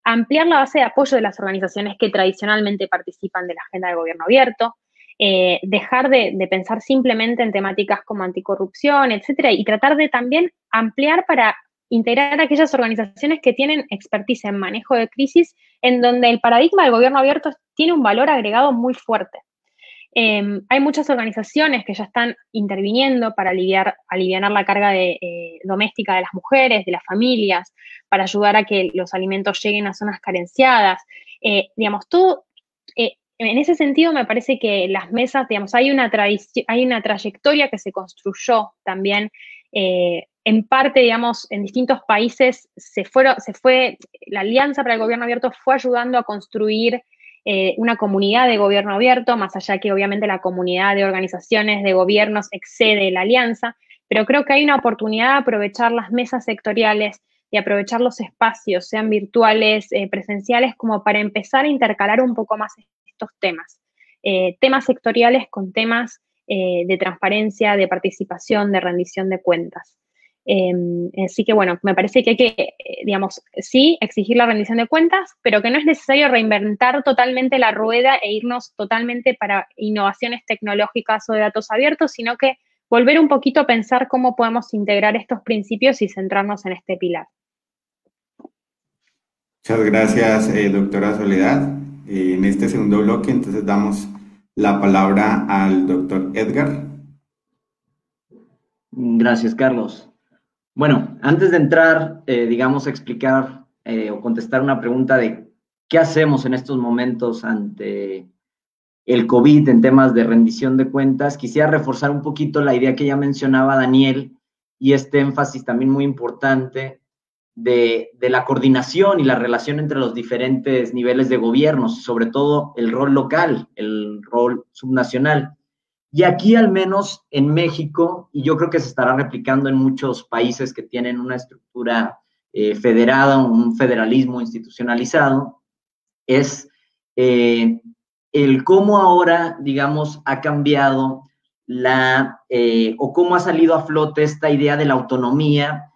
ampliar la base de apoyo de las organizaciones que tradicionalmente participan de la agenda de gobierno abierto, dejar de pensar simplemente en temáticas como anticorrupción, etcétera, y tratar de también ampliar para integrar a aquellas organizaciones que tienen expertise en manejo de crisis, en donde el paradigma del gobierno abierto tiene un valor agregado muy fuerte. Hay muchas organizaciones que ya están interviniendo para aliviar la carga doméstica de las mujeres, de las familias, para ayudar a que los alimentos lleguen a zonas carenciadas. Digamos, todo, en ese sentido me parece que las mesas, digamos, hay una trayectoria que se construyó también, en parte, digamos, en distintos países la Alianza para el Gobierno Abierto fue ayudando a construir una comunidad de gobierno abierto, más allá que obviamente la comunidad de organizaciones de gobiernos excede la alianza, pero creo que hay una oportunidad de aprovechar las mesas sectoriales y aprovechar los espacios, sean virtuales, presenciales, como para empezar a intercalar un poco más estos temas. Temas sectoriales con temas de transparencia, de participación, de rendición de cuentas. Así que, bueno, me parece que hay que, digamos, sí, exigir la rendición de cuentas, pero que no es necesario reinventar totalmente la rueda e irnos totalmente para innovaciones tecnológicas o de datos abiertos, sino que volver un poquito a pensar cómo podemos integrar estos principios y centrarnos en este pilar. Muchas gracias, doctora Soledad. En este segundo bloque, entonces, damos la palabra al doctor Edgar. Gracias, Carlos. Bueno, antes de entrar, digamos, a explicar o contestar una pregunta de qué hacemos en estos momentos ante el COVID en temas de rendición de cuentas, quisiera reforzar un poquito la idea que ya mencionaba Daniel y este énfasis también muy importante de la coordinación y la relación entre los diferentes niveles de gobiernos, sobre todo el rol local, el rol subnacional. Y aquí, al menos en México, y yo creo que se estará replicando en muchos países que tienen una estructura federada, un federalismo institucionalizado, es el cómo ahora, digamos, ha cambiado o cómo ha salido a flote esta idea de la autonomía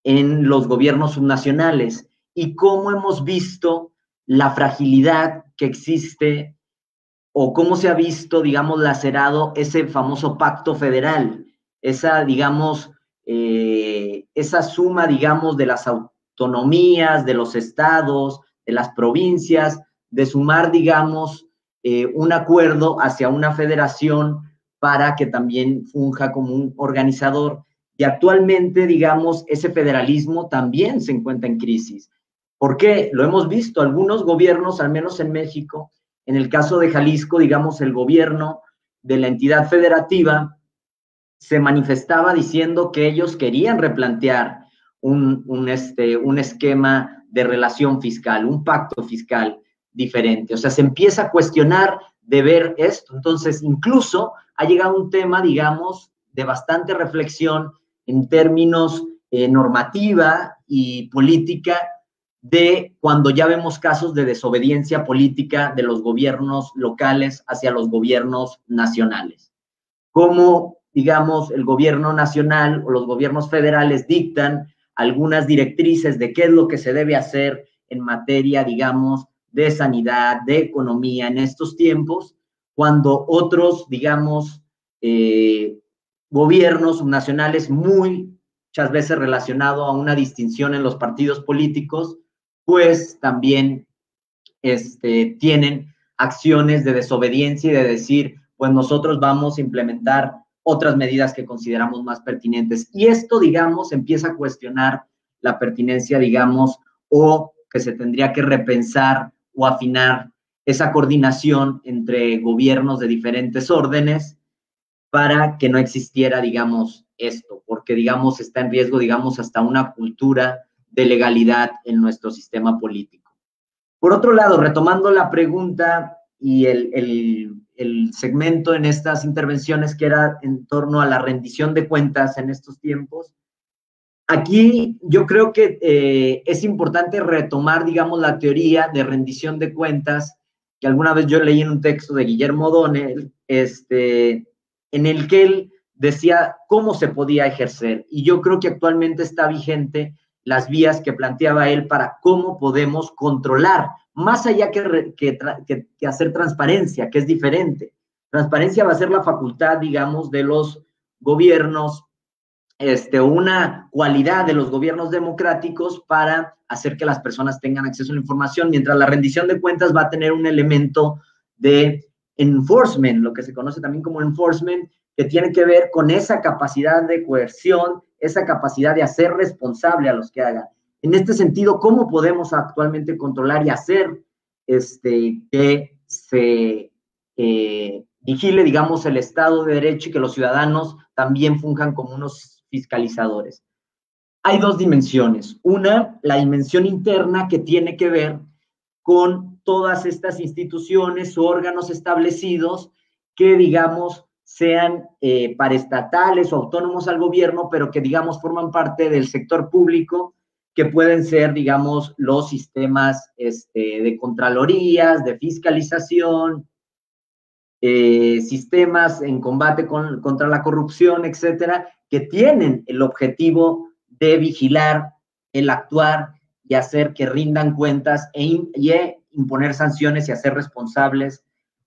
en los gobiernos subnacionales y cómo hemos visto la fragilidad que existe o cómo se ha visto, digamos, lacerado ese famoso pacto federal, esa, digamos, esa suma, digamos, de las autonomías, de los estados, de las provincias, de sumar, digamos, un acuerdo hacia una federación para que también funja como un organizador. Y actualmente, digamos, ese federalismo también se encuentra en crisis. ¿Por qué? Lo hemos visto, algunos gobiernos, al menos en México, en el caso de Jalisco, digamos, el gobierno de la entidad federativa se manifestaba diciendo que ellos querían replantear un esquema de relación fiscal, un pacto fiscal diferente. O sea, se empieza a cuestionar de ver esto. Entonces, incluso ha llegado un tema, digamos, de bastante reflexión en términos normativa y política, de cuando ya vemos casos de desobediencia política de los gobiernos locales hacia los gobiernos nacionales. Cómo, digamos, el gobierno nacional o los gobiernos federales dictan algunas directrices de qué es lo que se debe hacer en materia, digamos, de sanidad, de economía en estos tiempos, cuando otros, digamos, gobiernos nacionales muchas veces relacionado a una distinción en los partidos políticos, pues también tienen acciones de desobediencia y de decir, pues nosotros vamos a implementar otras medidas que consideramos más pertinentes. Y esto, digamos, empieza a cuestionar la pertinencia, digamos, o que se tendría que repensar o afinar esa coordinación entre gobiernos de diferentes órdenes para que no existiera, digamos, esto, porque, digamos, está en riesgo, digamos, hasta una cultura de legalidad en nuestro sistema político. Por otro lado, retomando la pregunta y el segmento en estas intervenciones que era en torno a la rendición de cuentas en estos tiempos, aquí yo creo que es importante retomar, digamos, la teoría de rendición de cuentas, que alguna vez yo leí en un texto de Guillermo O'Donnell, en el que él decía cómo se podía ejercer. Y yo creo que actualmente está vigente las vías que planteaba él para cómo podemos controlar, más allá que hacer transparencia, que es diferente. Transparencia va a ser la facultad, digamos, de los gobiernos, una cualidad de los gobiernos democráticos para hacer que las personas tengan acceso a la información, mientras la rendición de cuentas va a tener un elemento de enforcement, lo que se conoce también como enforcement, que tiene que ver con esa capacidad de coerción, esa capacidad de hacer responsable a los que hagan. En este sentido, ¿cómo podemos actualmente controlar y hacer que se vigile, digamos, el Estado de Derecho y que los ciudadanos también funjan como unos fiscalizadores? Hay dos dimensiones. Una, la dimensión interna, que tiene que ver con todas estas instituciones o órganos establecidos que, digamos, sean paraestatales o autónomos al gobierno, pero que, digamos, forman parte del sector público, que pueden ser, digamos, los sistemas de contralorías, de fiscalización, sistemas en combate contra la corrupción, etcétera, que tienen el objetivo de vigilar el actuar y hacer que rindan cuentas y imponer sanciones y hacer responsables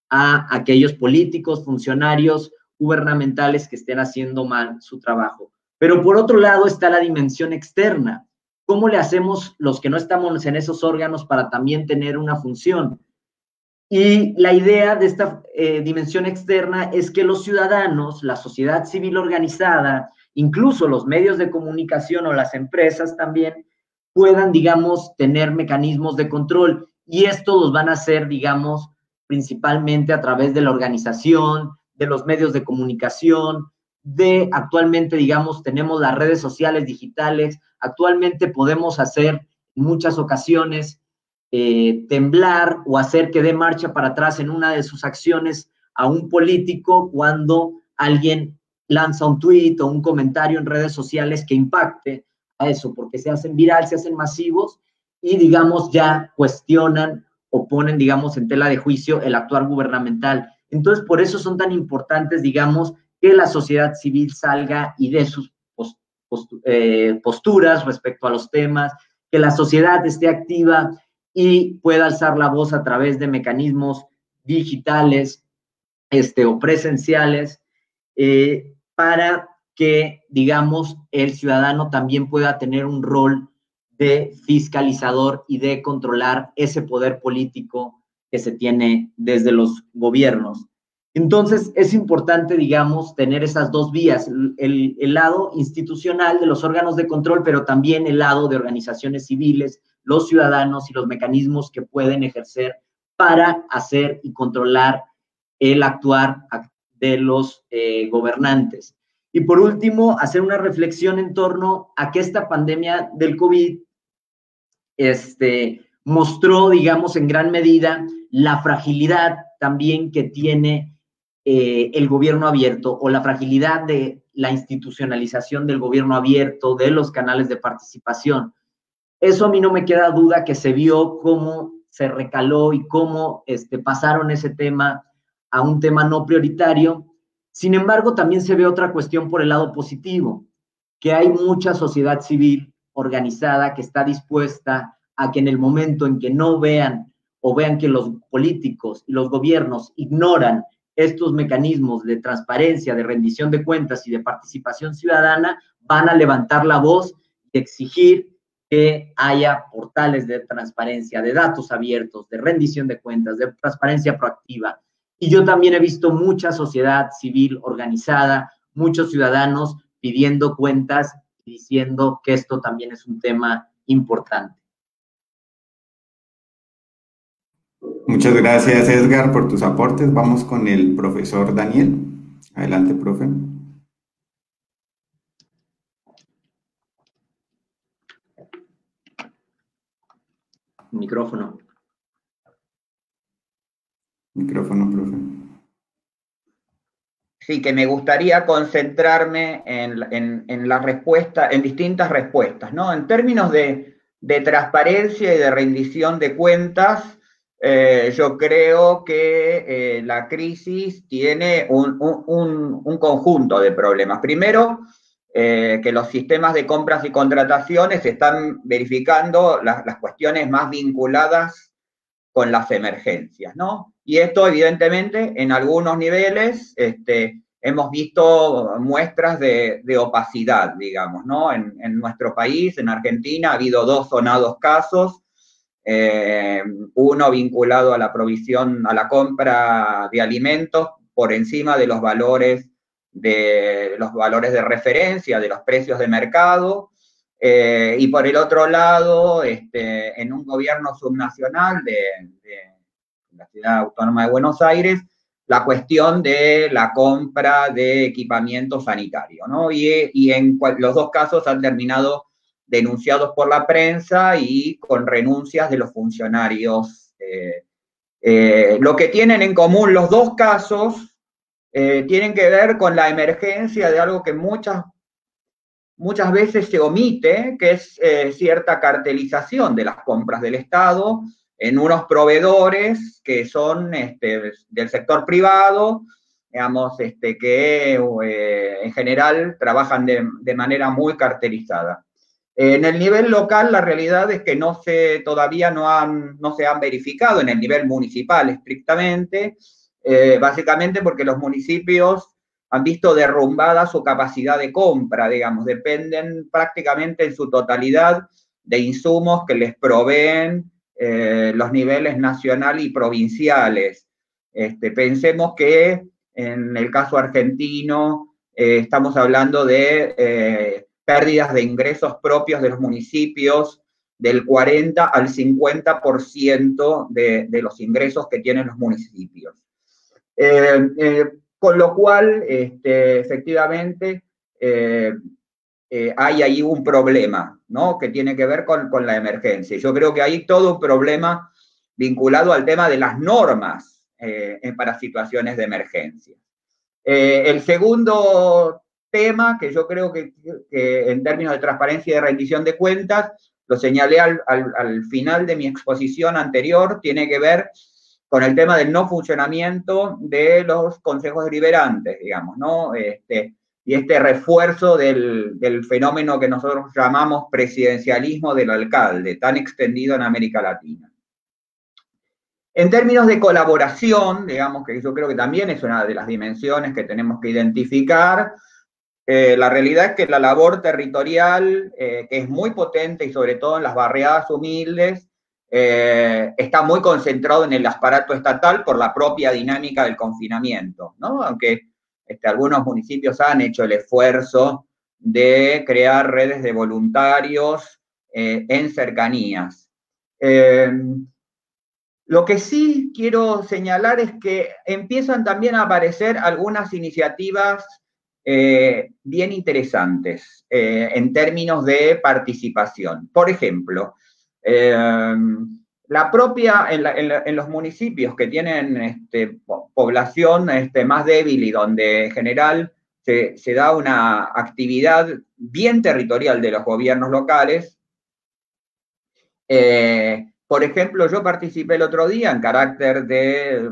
a aquellos políticos, funcionarios gubernamentales que estén haciendo mal su trabajo. Pero por otro lado está la dimensión externa. ¿Cómo le hacemos los que no estamos en esos órganos para también tener una función? Y la idea de esta dimensión externa es que los ciudadanos, la sociedad civil organizada, incluso los medios de comunicación o las empresas también, puedan, digamos, tener mecanismos de control. Y esto los van a hacer, digamos, principalmente a través de la organización, de los medios de comunicación, actualmente, digamos, tenemos las redes sociales digitales, actualmente podemos hacer en muchas ocasiones temblar o hacer que dé marcha para atrás en una de sus acciones a un político cuando alguien lanza un tuit o un comentario en redes sociales que impacte a eso, porque se hacen viral, se hacen masivos y, digamos, ya cuestionan o ponen, digamos, en tela de juicio el actuar gubernamental. Entonces, por eso son tan importantes, digamos, que la sociedad civil salga y dé sus posturas respecto a los temas, que la sociedad esté activa y pueda alzar la voz a través de mecanismos digitales o presenciales para que, digamos, el ciudadano también pueda tener un rol de fiscalizador y de controlar ese poder político que se tiene desde los gobiernos. Entonces, es importante, digamos, tener esas dos vías, el lado institucional de los órganos de control, pero también el lado de organizaciones civiles, los ciudadanos y los mecanismos que pueden ejercer para hacer y controlar el actuar de los gobernantes. Y por último, hacer una reflexión en torno a que esta pandemia del COVID mostró, digamos, en gran medida la fragilidad también que tiene el gobierno abierto, o la fragilidad de la institucionalización del gobierno abierto, de los canales de participación. Eso a mí no me queda duda que se vio cómo se recaló y cómo pasaron ese tema a un tema no prioritario. Sin embargo, también se ve otra cuestión por el lado positivo, que hay mucha sociedad civil organizada que está dispuesta a que en el momento en que no vean o vean que los políticos y los gobiernos ignoran estos mecanismos de transparencia, de rendición de cuentas y de participación ciudadana, van a levantar la voz y exigir que haya portales de transparencia, de datos abiertos, de rendición de cuentas, de transparencia proactiva. Y yo también he visto mucha sociedad civil organizada, muchos ciudadanos pidiendo cuentas y diciendo que esto también es un tema importante. Muchas gracias, Edgar, por tus aportes. Vamos con el profesor Daniel. Adelante, profe. Micrófono. Micrófono, profe. Sí, que me gustaría concentrarme en la respuesta, en distintas respuestas, ¿no? En términos de transparencia y de rendición de cuentas, yo creo que la crisis tiene un conjunto de problemas. Primero, que los sistemas de compras y contrataciones están verificando las cuestiones más vinculadas con las emergencias, ¿no? Y esto, evidentemente, en algunos niveles hemos visto muestras de opacidad, digamos, ¿no? En nuestro país, en Argentina, ha habido dos sonados casos, uno vinculado a la provisión, a la compra de alimentos por encima de los valores de referencia, de los precios de mercado, y por el otro lado, en un gobierno subnacional de la Ciudad Autónoma de Buenos Aires, la cuestión de la compra de equipamiento sanitario, ¿no? Y en los dos casos han terminado denunciados por la prensa y con renuncias de los funcionarios. Lo que tienen en común los dos casos tienen que ver con la emergencia de algo que muchas veces se omite, que es cierta cartelización de las compras del Estado en unos proveedores que son del sector privado, digamos, que en general trabajan de manera muy cartelizada. En el nivel local, la realidad es que todavía no se han verificado en el nivel municipal estrictamente, básicamente porque los municipios han visto derrumbada su capacidad de compra, digamos, dependen prácticamente en su totalidad de insumos que les proveen los niveles nacional y provinciales. Pensemos que en el caso argentino estamos hablando de pérdidas de ingresos propios de los municipios del 40 al 50% de los ingresos que tienen los municipios. Con lo cual, efectivamente, hay ahí un problema, ¿no? Que tiene que ver con la emergencia. Yo creo que hay todo un problema vinculado al tema de las normas para situaciones de emergencia. El segundo tema, que yo creo que en términos de transparencia y de rendición de cuentas, lo señalé al final de mi exposición anterior, tiene que ver con el tema del no funcionamiento de los consejos deliberantes, digamos, ¿no? Y este refuerzo del fenómeno que nosotros llamamos presidencialismo del alcalde, tan extendido en América Latina. En términos de colaboración, digamos que yo creo que también es una de las dimensiones que tenemos que identificar, la realidad es que la labor territorial, que es muy potente y sobre todo en las barriadas humildes, está muy concentrado en el aparato estatal por la propia dinámica del confinamiento, ¿no? Aunque algunos municipios han hecho el esfuerzo de crear redes de voluntarios en cercanías. Lo que sí quiero señalar es que empiezan también a aparecer algunas iniciativas bien interesantes en términos de participación. Por ejemplo, la propia, en los municipios que tienen población más débil y donde en general se da una actividad bien territorial de los gobiernos locales, por ejemplo, yo participé el otro día en carácter de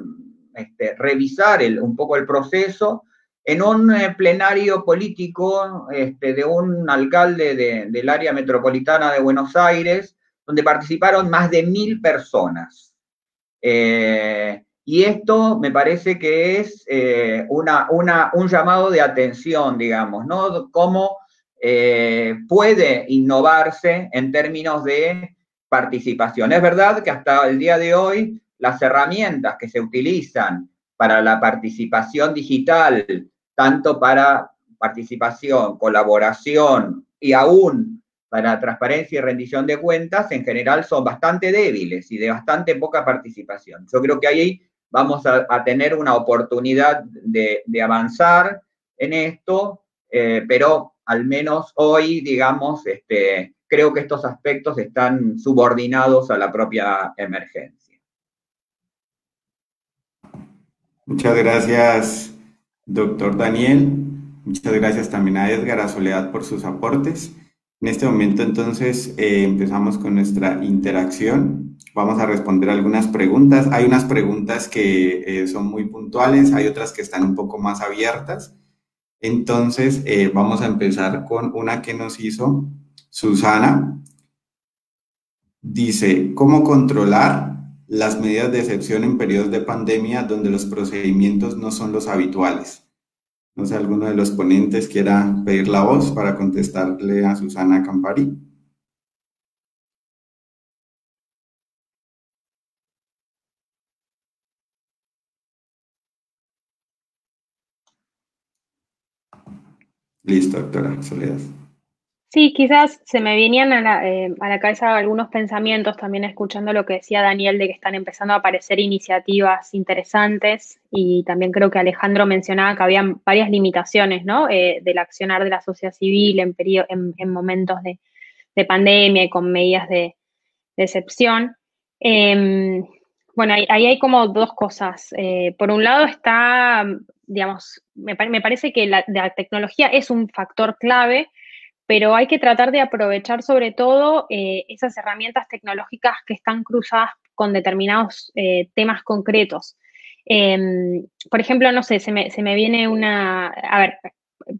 revisar un poco el proceso en un plenario político de un alcalde del área metropolitana de Buenos Aires, donde participaron más de 1000 personas. Y esto me parece que es un llamado de atención, digamos, ¿no? Cómo puede innovarse en términos de participación. Es verdad que hasta el día de hoy las herramientas que se utilizan para la participación digital, tanto para participación, colaboración y aún para transparencia y rendición de cuentas, en general son bastante débiles y de bastante poca participación. Yo creo que ahí vamos a tener una oportunidad de avanzar en esto, pero al menos hoy, digamos, creo que estos aspectos están subordinados a la propia emergencia. Muchas gracias, doctor Daniel. Muchas gracias también a Edgar, a Soledad por sus aportes. En este momento, entonces, empezamos con nuestra interacción. Vamos a responder algunas preguntas. Hay unas preguntas que son muy puntuales, hay otras que están un poco más abiertas. Entonces, vamos a empezar con una que nos hizo Susana. Dice, ¿cómo controlar las medidas de excepción en periodos de pandemia donde los procedimientos no son los habituales? No sé, alguno de los ponentes quiera pedir la voz para contestarle a Susana Campari. Listo, doctora Soledad. Sí, quizás se me venían a la cabeza algunos pensamientos también escuchando lo que decía Daniel de que están empezando a aparecer iniciativas interesantes y también creo que Alejandro mencionaba que había varias limitaciones, ¿no? Del accionar de la sociedad civil en momentos de pandemia y con medidas de excepción. Bueno, ahí hay como dos cosas. Por un lado está, digamos, me parece que la tecnología es un factor clave, pero hay que tratar de aprovechar sobre todo esas herramientas tecnológicas que están cruzadas con determinados temas concretos. Por ejemplo, no sé, se me viene a ver,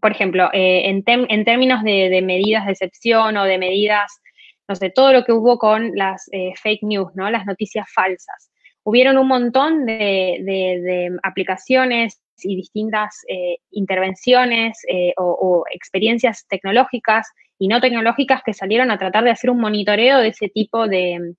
por ejemplo, en términos de medidas de excepción o de medidas, no sé, todo lo que hubo con las fake news, ¿no? Las noticias falsas. Hubieron un montón de aplicaciones y distintas intervenciones o experiencias tecnológicas y no tecnológicas que salieron a tratar de hacer un monitoreo de ese tipo de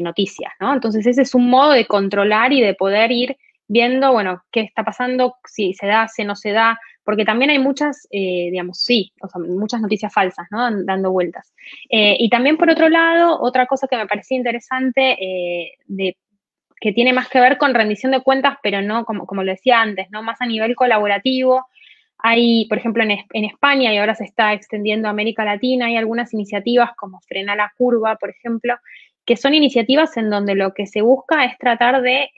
noticias, ¿no? Entonces ese es un modo de controlar y de poder ir viendo, bueno, qué está pasando, si se da, si no se da, porque también hay muchas, digamos, sí, o sea, muchas noticias falsas, ¿no? Dando vueltas. Y también, por otro lado, otra cosa que me parecía interesante que tiene más que ver con rendición de cuentas, pero no, como lo decía antes, ¿no? Más a nivel colaborativo. Hay, por ejemplo, en España, y ahora se está extendiendo a América Latina, hay algunas iniciativas como Frena la Curva, por ejemplo, que son iniciativas en donde lo que se busca es tratar de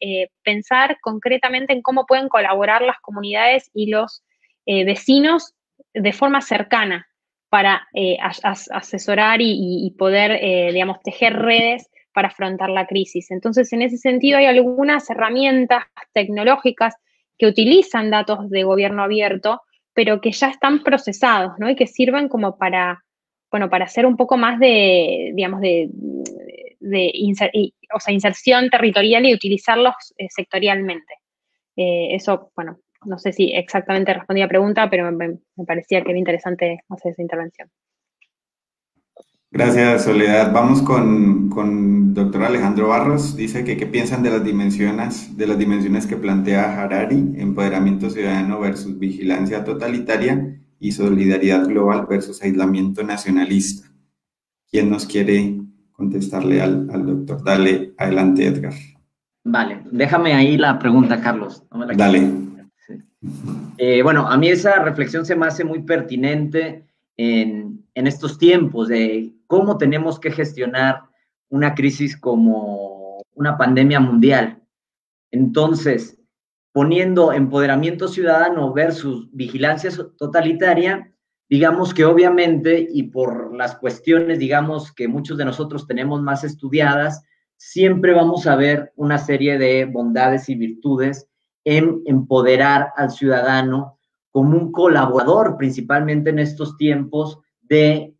pensar concretamente en cómo pueden colaborar las comunidades y los vecinos de forma cercana para asesorar y poder, digamos, tejer redes para afrontar la crisis. Entonces, en ese sentido, hay algunas herramientas tecnológicas que utilizan datos de gobierno abierto, pero que ya están procesados, ¿no? Y que sirven como para, bueno, para hacer un poco más de, digamos, de inserción territorial y utilizarlos sectorialmente. Eso, bueno, no sé si exactamente respondí a la pregunta, pero me parecía que era interesante hacer esa intervención. Gracias, Soledad. Vamos con doctor Alejandro Barros. Dice que qué piensan de las dimensiones que plantea Harari, empoderamiento ciudadano versus vigilancia totalitaria y solidaridad global versus aislamiento nacionalista. ¿Quién nos quiere contestarle al doctor? Dale, adelante, Edgar. Vale, déjame ahí la pregunta, Carlos. No me la Dale. Sí. Bueno, a mí esa reflexión se me hace muy pertinente en estos tiempos de cómo tenemos que gestionar una crisis como una pandemia mundial. Entonces, poniendo empoderamiento ciudadano versus vigilancia totalitaria, digamos que obviamente, y por las cuestiones, digamos, que muchos de nosotros tenemos más estudiadas, siempre vamos a ver una serie de bondades y virtudes en empoderar al ciudadano como un colaborador, principalmente en estos tiempos, de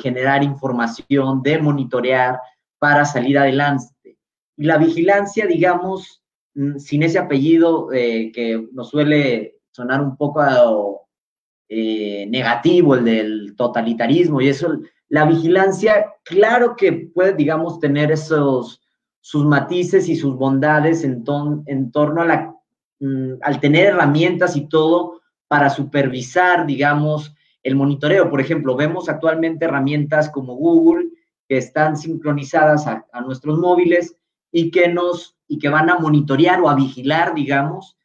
generar información, de monitorear para salir adelante. Y la vigilancia, digamos, sin ese apellido que nos suele sonar un poco negativo, el del totalitarismo y eso, la vigilancia, claro que puede, digamos, tener sus matices y sus bondades en torno a al tener herramientas y todo para supervisar, digamos, el monitoreo. Por ejemplo, vemos actualmente herramientas como Google que están sincronizadas a nuestros móviles y que van a monitorear o a vigilar, digamos,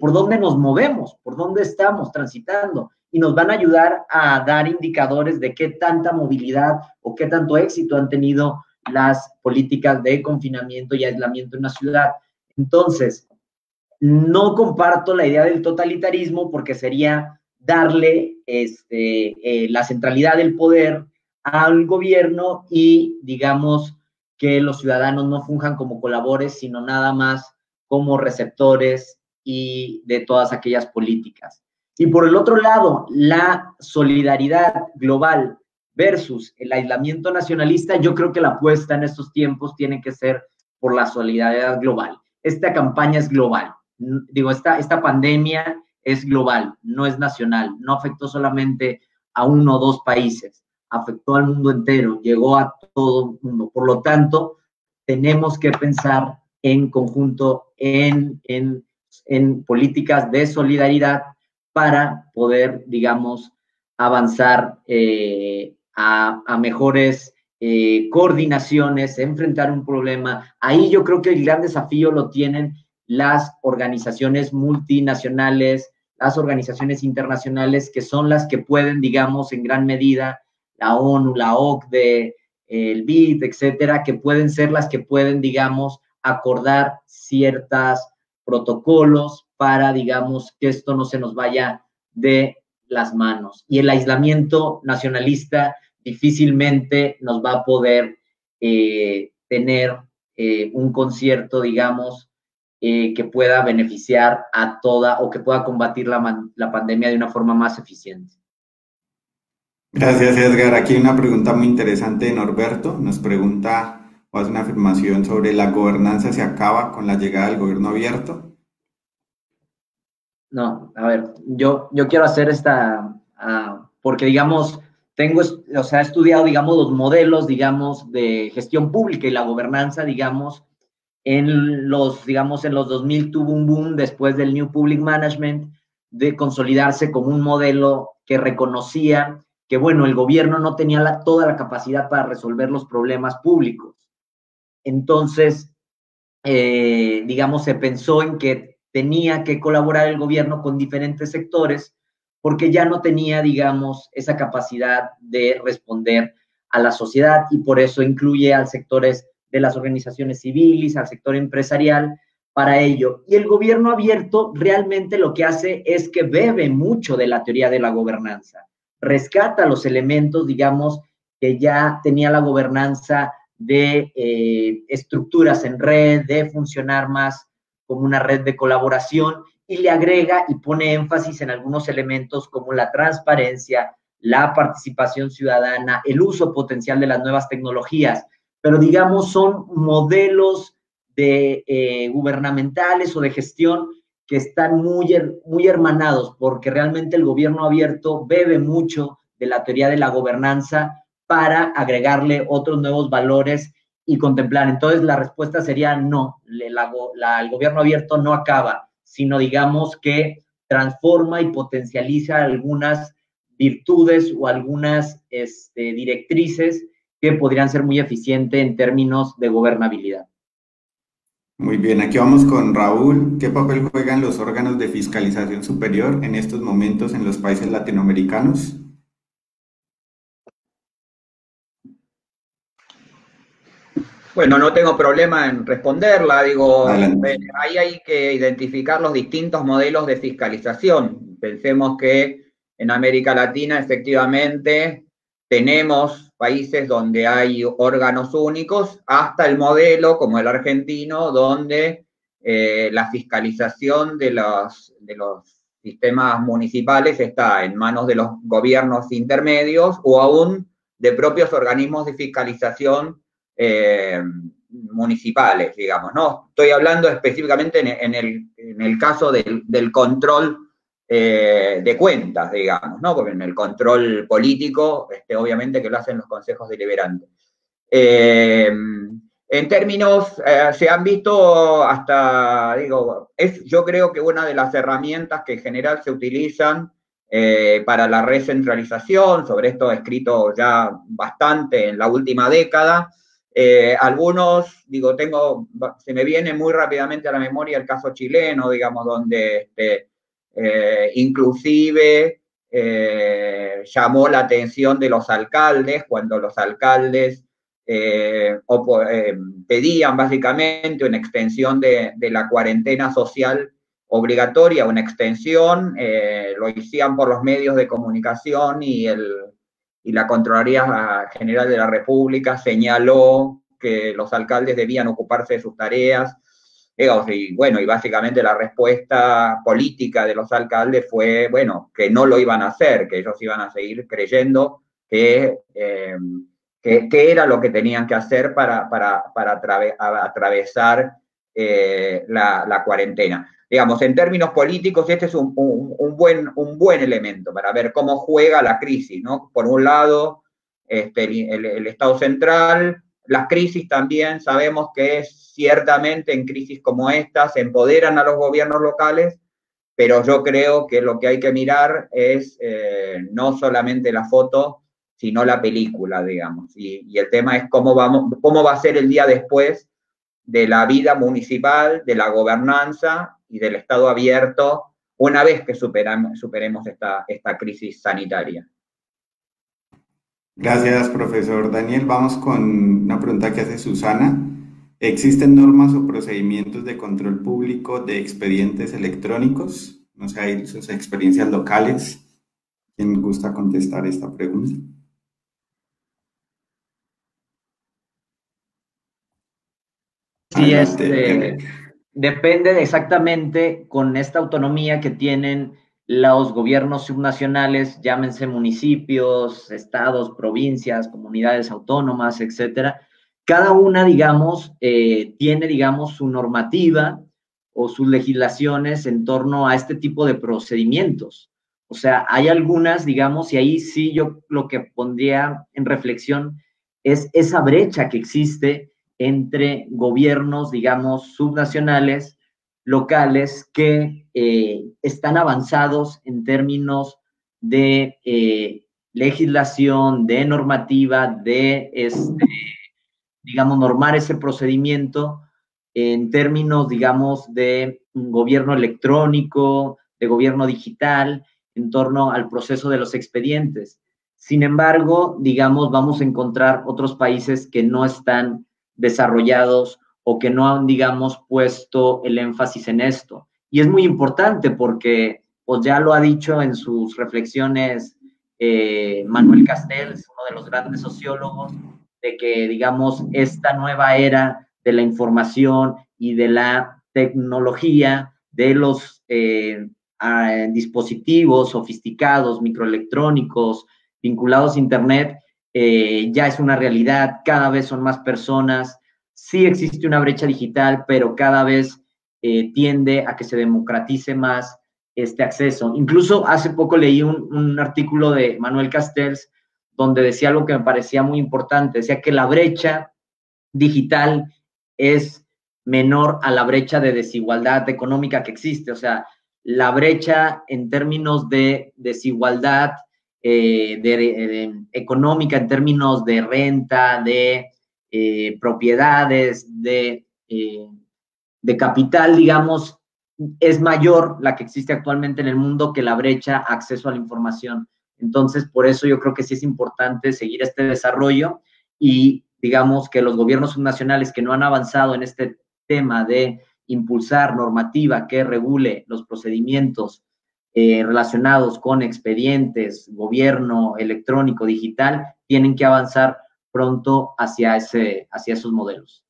por dónde nos movemos, por dónde estamos transitando, y nos van a ayudar a dar indicadores de qué tanta movilidad o qué tanto éxito han tenido las políticas de confinamiento y aislamiento en la ciudad. Entonces, no comparto la idea del totalitarismo porque sería darle la centralidad del poder al gobierno y, digamos, que los ciudadanos no funjan como colaboradores, sino nada más como receptores y de todas aquellas políticas. Y por el otro lado, la solidaridad global versus el aislamiento nacionalista, yo creo que la apuesta en estos tiempos tiene que ser por la solidaridad global. Esta campaña es global. Digo, esta pandemia es global, no es nacional, no afectó solamente a 1 o 2 países, afectó al mundo entero, llegó a todo el mundo. Por lo tanto, tenemos que pensar en conjunto en políticas de solidaridad para poder, digamos, avanzar a mejores coordinaciones, enfrentar un problema. Ahí yo creo que el gran desafío lo tienen las organizaciones multinacionales, las organizaciones internacionales, que son las que pueden, digamos, en gran medida, la ONU, la OCDE, el BID, etcétera, que pueden ser las que pueden, digamos, acordar ciertos protocolos para, digamos, que esto no se nos vaya de las manos. Y el aislamiento nacionalista difícilmente nos va a poder tener un concierto, digamos, que pueda beneficiar a toda o que pueda combatir la pandemia de una forma más eficiente. Gracias, Edgar. Aquí hay una pregunta muy interesante de Norberto. Nos pregunta o hace una afirmación sobre la gobernanza se acaba con la llegada del gobierno abierto. No, a ver, yo quiero hacer porque, digamos, he estudiado, digamos, los modelos, digamos, de gestión pública y la gobernanza, digamos, en los 2000 tuvo un boom después del New Public Management de consolidarse como un modelo que reconocía que, bueno, el gobierno no tenía toda la capacidad para resolver los problemas públicos. Entonces, digamos, se pensó en que tenía que colaborar el gobierno con diferentes sectores porque ya no tenía, digamos, esa capacidad de responder a la sociedad, y por eso incluye al sectores de las organizaciones civiles, al sector empresarial, para ello. Y el gobierno abierto realmente lo que hace es que bebe mucho de la teoría de la gobernanza, rescata los elementos, digamos, que ya tenía la gobernanza de estructuras en red, de funcionar más como una red de colaboración, y le agrega y pone énfasis en algunos elementos como la transparencia, la participación ciudadana, el uso potencial de las nuevas tecnologías. pero digamos son modelos de gubernamentales o de gestión que están muy hermanados, porque realmente el gobierno abierto bebe mucho de la teoría de la gobernanza para agregarle otros nuevos valores y contemplar. Entonces, la respuesta sería no, el gobierno abierto no acaba, sino digamos que transforma y potencializa algunas virtudes o algunas directrices que podrían ser muy eficientes en términos de gobernabilidad. Muy bien, aquí vamos con Raúl. ¿Qué papel juegan los órganos de fiscalización superior en estos momentos en los países latinoamericanos? Bueno, no tengo problema en responderla. Digo, Adelante. ahí hay que identificar los distintos modelos de fiscalización. Pensemos que en América Latina efectivamente tenemos países donde hay órganos únicos, hasta el modelo como el argentino, donde la fiscalización de los sistemas municipales está en manos de los gobiernos intermedios o aún de propios organismos de fiscalización municipales, digamos, ¿no? Estoy hablando específicamente en el caso del control de cuentas, digamos, ¿no? Porque en el control político, obviamente que lo hacen los consejos deliberantes. En términos, se han visto hasta, digo, yo creo que una de las herramientas que en general se utilizan para la recentralización, sobre esto he escrito ya bastante en la última década. Algunos, digo, se me viene muy rápidamente a la memoria el caso chileno, digamos, donde inclusive llamó la atención de los alcaldes cuando los alcaldes pedían básicamente una extensión de la cuarentena social obligatoria, una extensión, lo hacían por los medios de comunicación y la Contraloría General de la República señaló que los alcaldes debían ocuparse de sus tareas. Y bueno, y básicamente la respuesta política de los alcaldes fue, bueno, que no lo iban a hacer, que ellos iban a seguir creyendo que era lo que tenían que hacer para atravesar la cuarentena. Digamos, en términos políticos, este es un buen elemento para ver cómo juega la crisis, ¿no? Por un lado, el Estado central, las crisis también sabemos que ciertamente en crisis como esta se empoderan a los gobiernos locales, pero yo creo que lo que hay que mirar es no solamente la foto, sino la película, digamos. Y el tema es cómo va a ser el día después de la vida municipal, de la gobernanza y del Estado abierto, una vez que superemos esta crisis sanitaria. Gracias, profesor Daniel. Vamos con una pregunta que hace Susana. ¿Existen normas o procedimientos de control público de expedientes electrónicos? No sé, hay sus experiencias locales. ¿Quién gusta contestar esta pregunta? Sí, depende exactamente con esta autonomía que tienen los gobiernos subnacionales, llámense municipios, estados, provincias, comunidades autónomas, etcétera. Cada una, digamos, tiene, digamos, su normativa o sus legislaciones en torno a este tipo de procedimientos. O sea, hay algunas, digamos, y ahí sí yo lo que pondría en reflexión es esa brecha que existe entre gobiernos, digamos, subnacionales, locales, que están avanzados en términos de legislación, de normativa, de, digamos, normar ese procedimiento en términos, digamos, de un gobierno electrónico, de gobierno digital, en torno al proceso de los expedientes. Sin embargo, digamos, vamos a encontrar otros países que no están desarrollados o que no han, digamos, puesto el énfasis en esto. Y es muy importante porque, pues ya lo ha dicho en sus reflexiones Manuel Castells, uno de los grandes sociólogos, de que, digamos, esta nueva era de la información y de la tecnología, de los dispositivos sofisticados, microelectrónicos, vinculados a Internet, ya es una realidad, cada vez son más personas, sí existe una brecha digital, pero cada vez tiende a que se democratice más este acceso. Incluso hace poco leí un artículo de Manuel Castells donde decía algo que me parecía muy importante, decía que la brecha digital es menor a la brecha de desigualdad económica que existe, o sea, la brecha en términos de desigualdad económica, en términos de renta, de propiedades, de capital, digamos, es mayor la que existe actualmente en el mundo que la brecha acceso a la información. Entonces, por eso yo creo que sí es importante seguir este desarrollo y digamos que los gobiernos subnacionales que no han avanzado en este tema de impulsar normativa que regule los procedimientos relacionados con expedientes, gobierno electrónico, digital, tienen que avanzar pronto hacia esos modelos.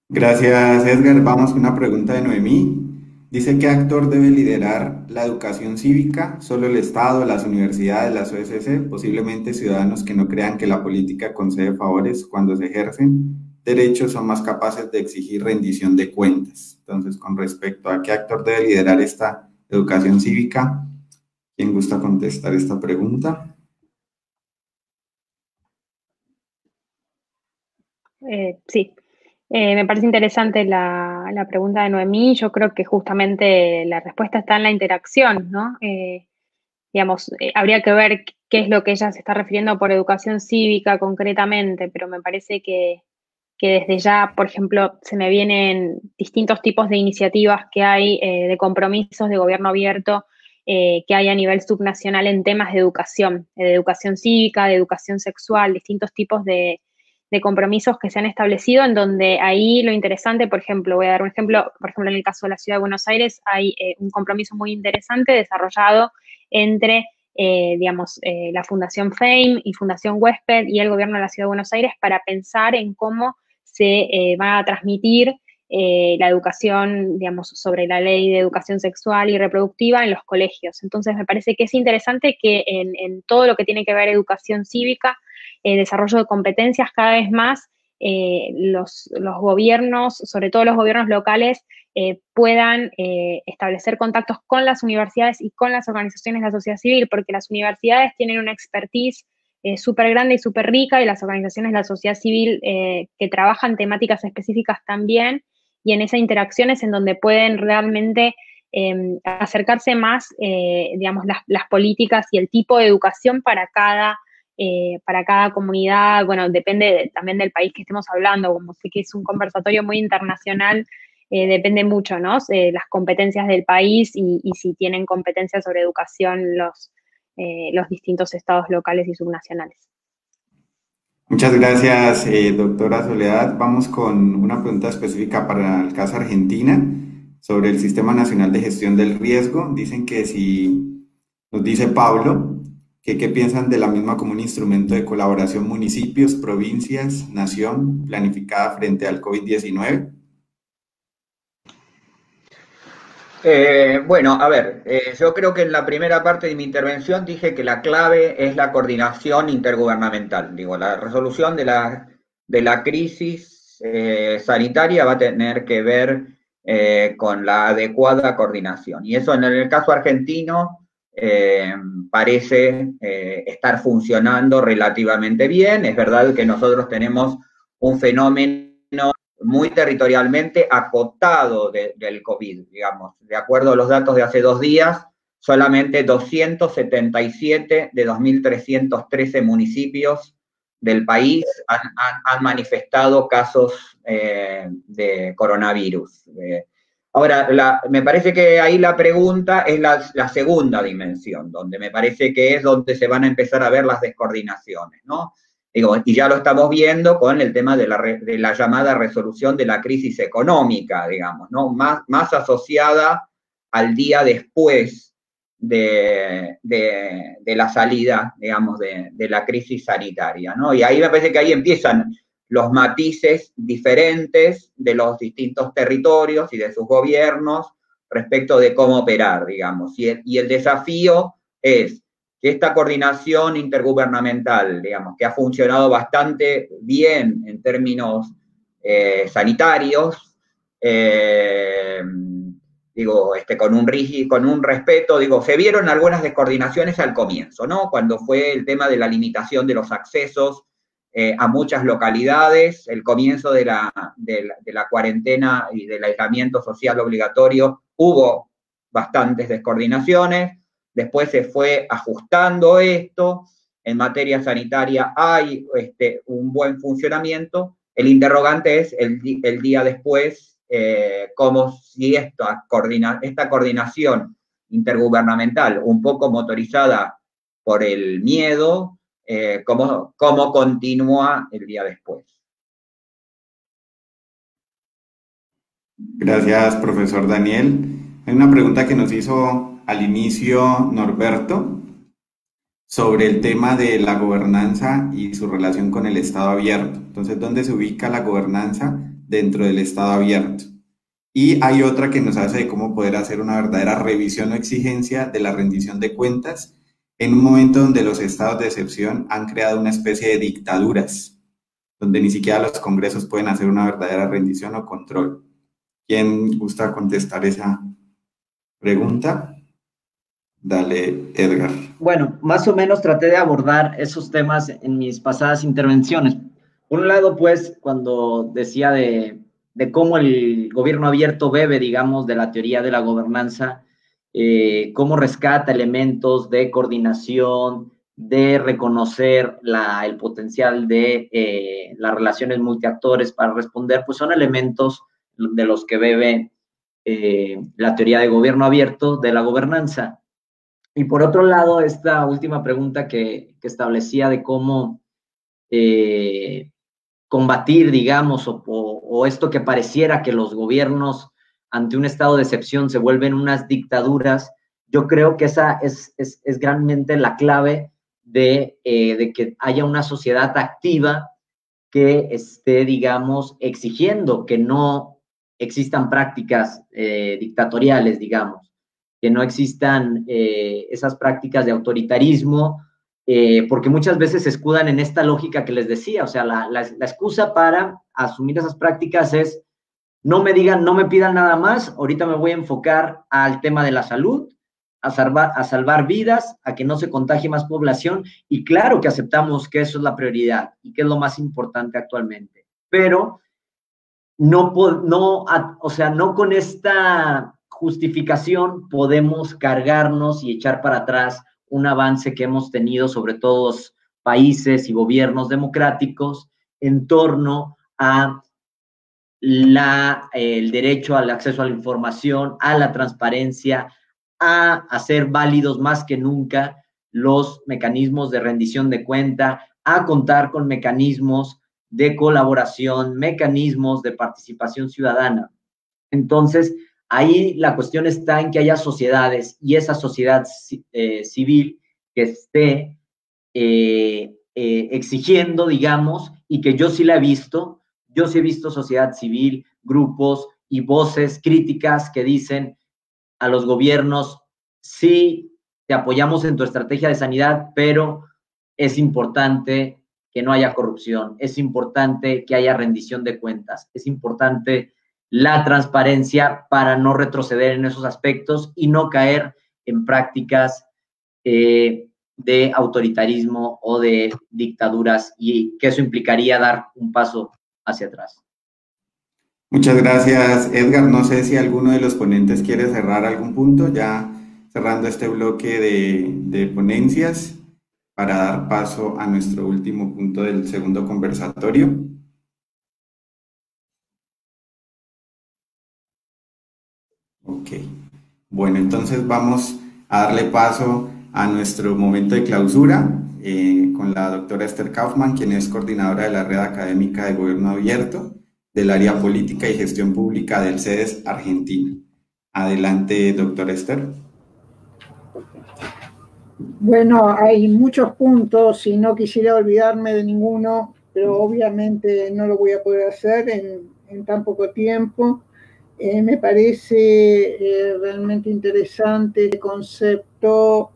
Gracias, Edgar. Vamos con una pregunta de Noemí. Dice, ¿qué actor debe liderar la educación cívica? ¿Solo el Estado, las universidades, las OSC? Posiblemente ciudadanos que no crean que la política concede favores cuando se ejercen derechos son más capaces de exigir rendición de cuentas. Entonces, con respecto a qué actor debe liderar esta educación cívica, ¿quién gusta contestar esta pregunta? Sí. Me parece interesante la pregunta de Noemí. Yo creo que justamente la respuesta está en la interacción, ¿no? Digamos, habría que ver qué es lo que ella se está refiriendo por educación cívica concretamente, pero me parece que desde ya, por ejemplo, se me vienen distintos tipos de iniciativas que hay, de compromisos de gobierno abierto que hay a nivel subnacional en temas de educación cívica, de educación sexual, distintos tipos de compromisos que se han establecido, en donde ahí lo interesante, por ejemplo, voy a dar un ejemplo, por ejemplo, en el caso de la Ciudad de Buenos Aires hay un compromiso muy interesante desarrollado entre, digamos, la Fundación FAME y Fundación Huésped y el gobierno de la Ciudad de Buenos Aires para pensar en cómo se va a transmitir la educación, digamos, sobre la ley de educación sexual y reproductiva en los colegios. Entonces, me parece que es interesante que en todo lo que tiene que ver educación cívica, desarrollo de competencias, cada vez más los gobiernos, sobre todo los gobiernos locales, puedan establecer contactos con las universidades y con las organizaciones de la sociedad civil, porque las universidades tienen una expertise súper grande y súper rica, y las organizaciones de la sociedad civil que trabajan temáticas específicas también, y en esa interacción es en donde pueden realmente acercarse más, digamos, las políticas y el tipo de educación para cada comunidad. Bueno, depende también del país que estemos hablando, como sé que es un conversatorio muy internacional, depende mucho, ¿no? Las competencias del país y si tienen competencias sobre educación los distintos estados locales y subnacionales. Muchas gracias, doctora Soledad. Vamos con una pregunta específica para el caso Argentina sobre el Sistema Nacional de Gestión del Riesgo. Dicen que si nos dice Pablo, que qué piensan de la misma como un instrumento de colaboración municipios, provincias, nación, planificada frente al COVID-19. Bueno, a ver, yo creo que en la primera parte de mi intervención dije que la clave es la coordinación intergubernamental. Digo, la resolución de la crisis sanitaria va a tener que ver con la adecuada coordinación. Y eso en el caso argentino parece estar funcionando relativamente bien. Es verdad que nosotros tenemos un fenómeno muy territorialmente acotado del COVID, digamos. De acuerdo a los datos de hace 2 días, solamente 277 de 2.313 municipios del país han manifestado casos de coronavirus. Ahora, me parece que ahí la pregunta es la segunda dimensión, donde me parece que es donde se van a empezar a ver las descoordinaciones, ¿no? Digo, y ya lo estamos viendo con el tema de la llamada resolución de la crisis económica, digamos, ¿no? Más asociada al día después de la salida, digamos, de la crisis sanitaria, ¿no? Y ahí me parece que ahí empiezan los matices diferentes de los distintos territorios y de sus gobiernos respecto de cómo operar, digamos. Y el desafío es que esta coordinación intergubernamental, digamos, que ha funcionado bastante bien en términos sanitarios, con un respeto, se vieron algunas descoordinaciones al comienzo, ¿no? Cuando fue el tema de la limitación de los accesos a muchas localidades, el comienzo de la cuarentena y del aislamiento social obligatorio, hubo bastantes descoordinaciones, después se fue ajustando esto, en materia sanitaria hay un buen funcionamiento, el interrogante es el día después, como si esta coordinación intergubernamental, un poco motorizada por el miedo, cómo continúa el día después. Gracias, profesor Daniel. Hay una pregunta que nos hizo al inicio Norberto sobre el tema de la gobernanza y su relación con el Estado abierto. Entonces, ¿dónde se ubica la gobernanza dentro del Estado abierto? Y hay otra que nos hace de cómo poder hacer una verdadera revisión o exigencia de la rendición de cuentas en un momento donde los estados de excepción han creado una especie de dictaduras, donde ni siquiera los congresos pueden hacer una verdadera rendición o control. ¿Quién gusta contestar esa pregunta? Dale, Edgar. Bueno, más o menos traté de abordar esos temas en mis pasadas intervenciones. Por un lado, pues, cuando decía de cómo el gobierno abierto bebe, digamos, de la teoría de la gobernanza, cómo rescata elementos de coordinación, de reconocer el potencial de las relaciones multiactores para responder, pues son elementos de los que bebe la teoría de gobierno abierto de la gobernanza. Y por otro lado, esta última pregunta que establecía de cómo combatir, digamos, o esto que pareciera que los gobiernos ante un estado de excepción se vuelven unas dictaduras, yo creo que esa es grandemente la clave de que haya una sociedad activa que esté, digamos, exigiendo que no existan prácticas dictatoriales, digamos, que no existan esas prácticas de autoritarismo, porque muchas veces se escudan en esta lógica que les decía, o sea, la excusa para asumir esas prácticas es, no me digan, no me pidan nada más, ahorita me voy a enfocar al tema de la salud, a salvar vidas, a que no se contagie más población, y claro que aceptamos que eso es la prioridad y que es lo más importante actualmente, pero no con esta justificación podemos cargarnos y echar para atrás un avance que hemos tenido, sobre todo los países y gobiernos democráticos, en torno a el derecho al acceso a la información, a la transparencia, a hacer válidos más que nunca los mecanismos de rendición de cuenta, a contar con mecanismos de colaboración, mecanismos de participación ciudadana. Entonces, ahí la cuestión está en que haya sociedades y esa sociedad civil que esté exigiendo, digamos, y que yo sí la he visto. Yo sí he visto sociedad civil, grupos y voces críticas que dicen a los gobiernos, sí, te apoyamos en tu estrategia de sanidad, pero es importante que no haya corrupción, es importante que haya rendición de cuentas, es importante la transparencia para no retroceder en esos aspectos y no caer en prácticas de autoritarismo o de dictaduras, y que eso implicaría dar un paso hacia atrás. Muchas gracias, Edgar. No sé si alguno de los ponentes quiere cerrar algún punto, ya cerrando este bloque de ponencias para dar paso a nuestro último punto del segundo conversatorio. Ok. Bueno, entonces vamos a darle paso a nuestro momento de clausura con la doctora Esther Kaufman, quien es coordinadora de la Red Académica de Gobierno Abierto del área política y gestión pública del CEDES Argentina. Adelante, doctora Esther. Bueno, hay muchos puntos y no quisiera olvidarme de ninguno, pero obviamente no lo voy a poder hacer en tan poco tiempo. Me parece realmente interesante el concepto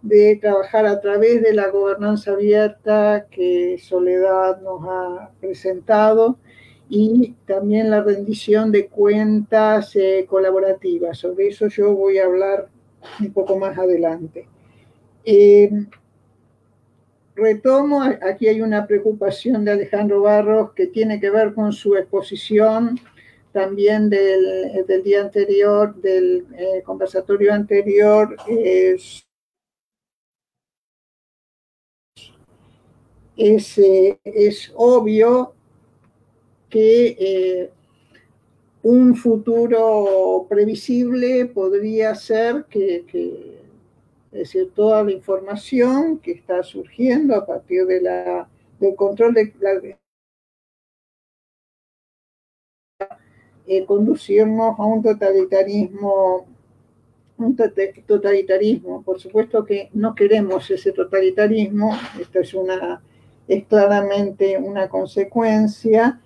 de trabajar a través de la gobernanza abierta que Soledad nos ha presentado, y también la rendición de cuentas colaborativas. Sobre eso yo voy a hablar un poco más adelante. Retomo, aquí hay una preocupación de Alejandro Barros que tiene que ver con su exposición también del día anterior, del conversatorio anterior. Es obvio que un futuro previsible podría ser que es decir, toda la información que está surgiendo a partir de del control de conducirnos a un totalitarismo. Por supuesto que no queremos ese totalitarismo, esto es claramente una consecuencia.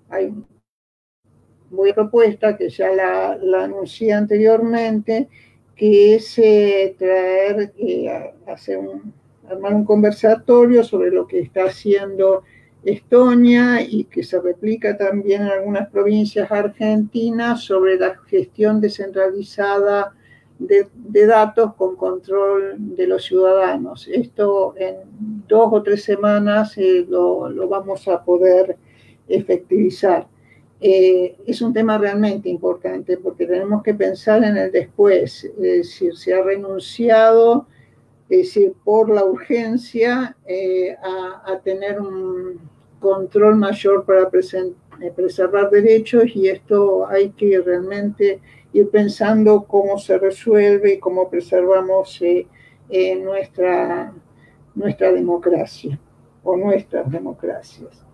Hay una propuesta que ya la anuncié anteriormente, que es armar un conversatorio sobre lo que está haciendo Estonia y que se replica también en algunas provincias argentinas sobre la gestión descentralizada de datos con control de los ciudadanos. Esto en 2 o 3 semanas lo vamos a poder efectivizar. Es un tema realmente importante porque tenemos que pensar en el después. Es decir, se ha renunciado, es decir, por la urgencia a tener un control mayor para preservar derechos, y esto hay que realmente ir pensando cómo se resuelve y cómo preservamos nuestra democracia o nuestras democracias.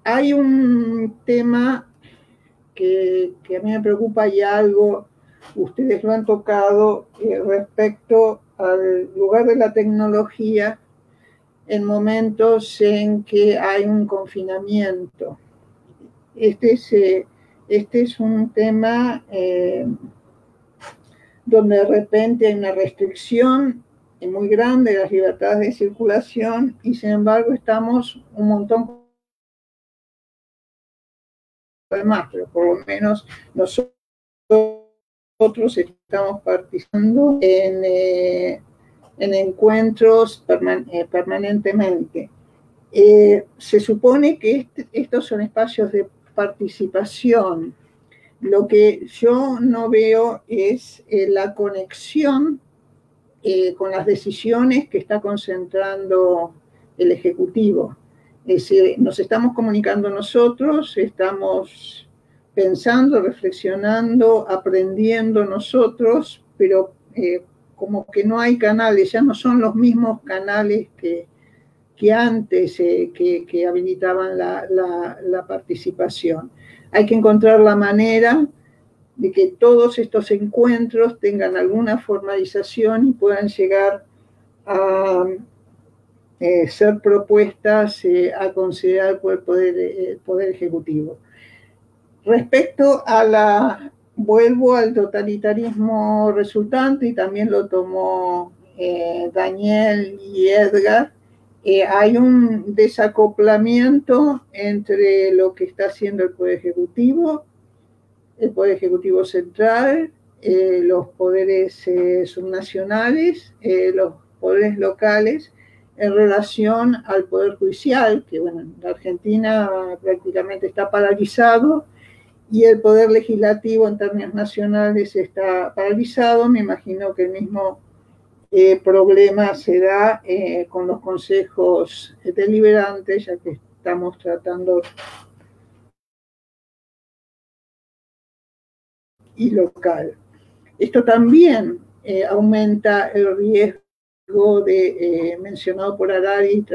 Hay un tema que a mí me preocupa, y algo ustedes lo han tocado, respecto al lugar de la tecnología en momentos en que hay un confinamiento. Este es un tema donde de repente hay una restricción muy grande de las libertades de circulación, y sin embargo estamos un montón más, pero por lo menos nosotros estamos participando en encuentros permanentemente. Se supone que estos son espacios de participación. Lo que yo no veo es la conexión con las decisiones que está concentrando el Ejecutivo. Es decir, nos estamos comunicando nosotros, estamos pensando, reflexionando, aprendiendo nosotros, pero como que no hay canales, ya no son los mismos canales que antes que habilitaban la participación. Hay que encontrar la manera de que todos estos encuentros tengan alguna formalización y puedan llegar a ser propuestas a considerar por el Poder Ejecutivo. Respecto vuelvo al totalitarismo resultante, y también lo tomó Daniel y Edgar. Hay un desacoplamiento entre lo que está haciendo el Poder Ejecutivo Central, los poderes subnacionales, los poderes locales, en relación al Poder Judicial, que bueno, en la Argentina prácticamente está paralizado, y el Poder Legislativo en términos nacionales está paralizado. Me imagino que el mismo problema se da con los consejos deliberantes, ya que estamos tratando y local. Esto también aumenta el riesgo mencionado por Harari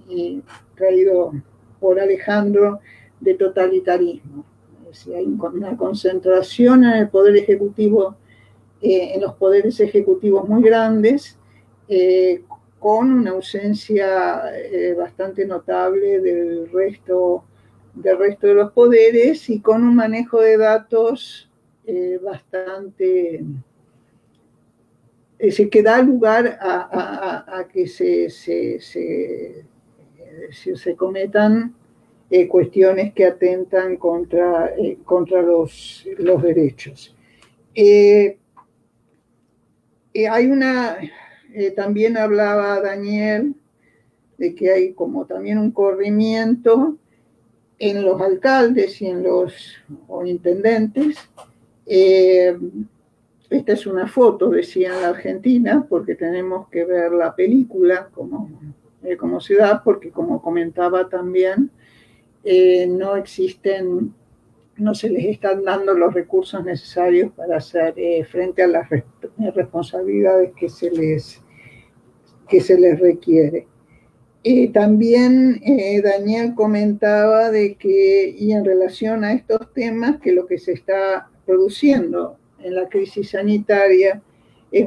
y traído por Alejandro, de totalitarismo. Es decir, hay una concentración en el Poder Ejecutivo, en los poderes ejecutivos muy grandes, con una ausencia bastante notable del resto del resto de los poderes y con un manejo de datos bastante... Es decir, que da lugar a que se cometan cuestiones que atentan contra los derechos. Hay también hablaba Daniel de que hay como también un corrimiento en los alcaldes y en los intendentes. Esta es una foto, decía, en la Argentina, porque tenemos que ver la película como se da, porque como comentaba también, no se les están dando los recursos necesarios para hacer frente a las responsabilidades que se les requiere. También Daniel comentaba de que, y en relación a estos temas, que lo que se está produciendo en la crisis sanitaria es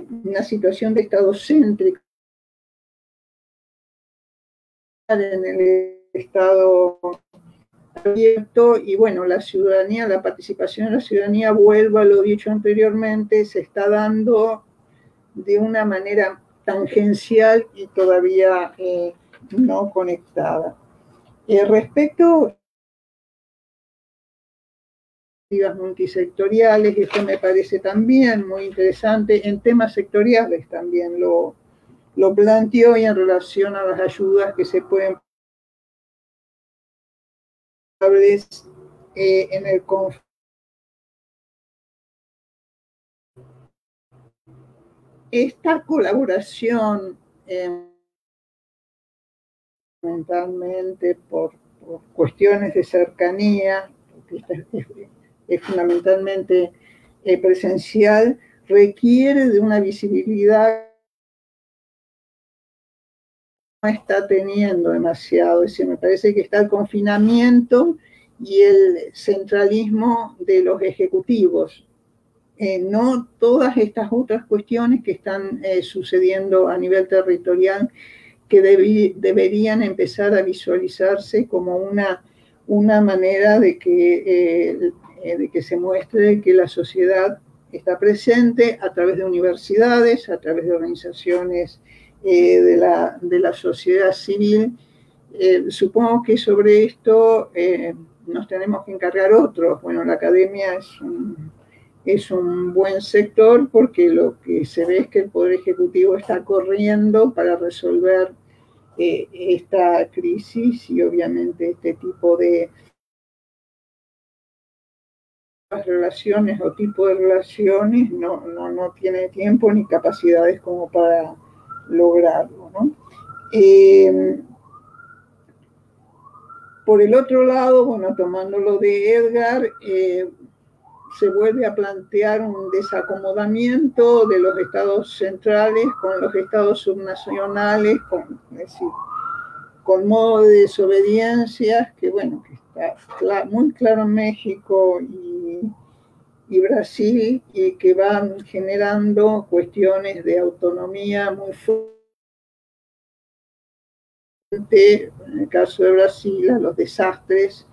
una situación de Estado céntrico en el Estado abierto, y bueno, la ciudadanía, la participación de la ciudadanía, vuelvo a lo dicho anteriormente, se está dando de una manera tangencial y todavía no conectada. Respecto a multisectoriales, esto me parece también muy interesante, en temas sectoriales también lo planteó, y en relación a las ayudas que se pueden en el conflicto. Esta colaboración, fundamentalmente por cuestiones de cercanía, es fundamentalmente presencial, requiere de una visibilidad que no está teniendo demasiado. Es decir, me parece que está el confinamiento y el centralismo de los ejecutivos. No todas estas otras cuestiones que están sucediendo a nivel territorial, que deberían empezar a visualizarse como una manera de que se muestre que la sociedad está presente a través de universidades, a través de organizaciones de la sociedad civil. Supongo que sobre esto nos tenemos que encargar otros. Bueno, la academia es un buen sector, porque lo que se ve es que el Poder Ejecutivo está corriendo para resolver esta crisis, y obviamente este tipo de relaciones o tipo de relaciones no tiene tiempo ni capacidades como para lograrlo, ¿no? Por el otro lado, bueno, tomando lo de Edgar, se vuelve a plantear un desacomodamiento de los estados centrales con los estados subnacionales, es decir, con modo de desobediencias que, bueno, que está muy claro en México y Brasil, y que van generando cuestiones de autonomía muy fuerte. En el caso de Brasil, a los desastres,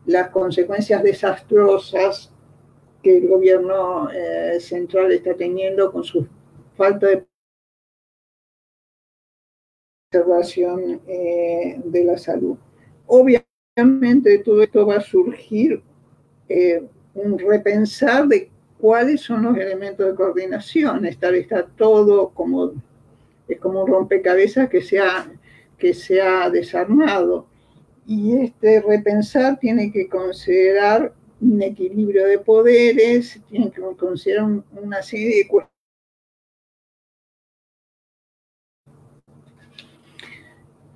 las consecuencias desastrosas que el gobierno central está teniendo con su falta de preservación de la salud. Obviamente de todo esto va a surgir un repensar de cuáles son los elementos de coordinación. Está todo es como un rompecabezas que se ha desarmado. Y este repensar tiene que considerar un equilibrio de poderes, tiene que considerar una serie de cuestiones.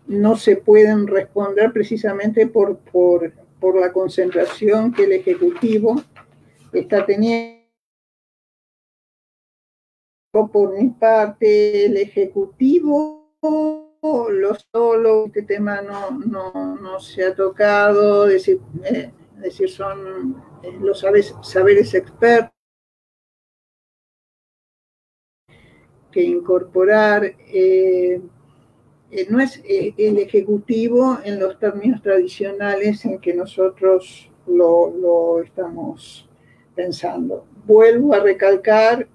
No se pueden responder precisamente por la concentración que el Ejecutivo está teniendo. Por mi parte, el Ejecutivo, este tema no se ha tocado, es decir, son los saberes expertos que incorporar. no es el ejecutivo en los términos tradicionales en que nosotros lo estamos pensando. Vuelvo a recalcar,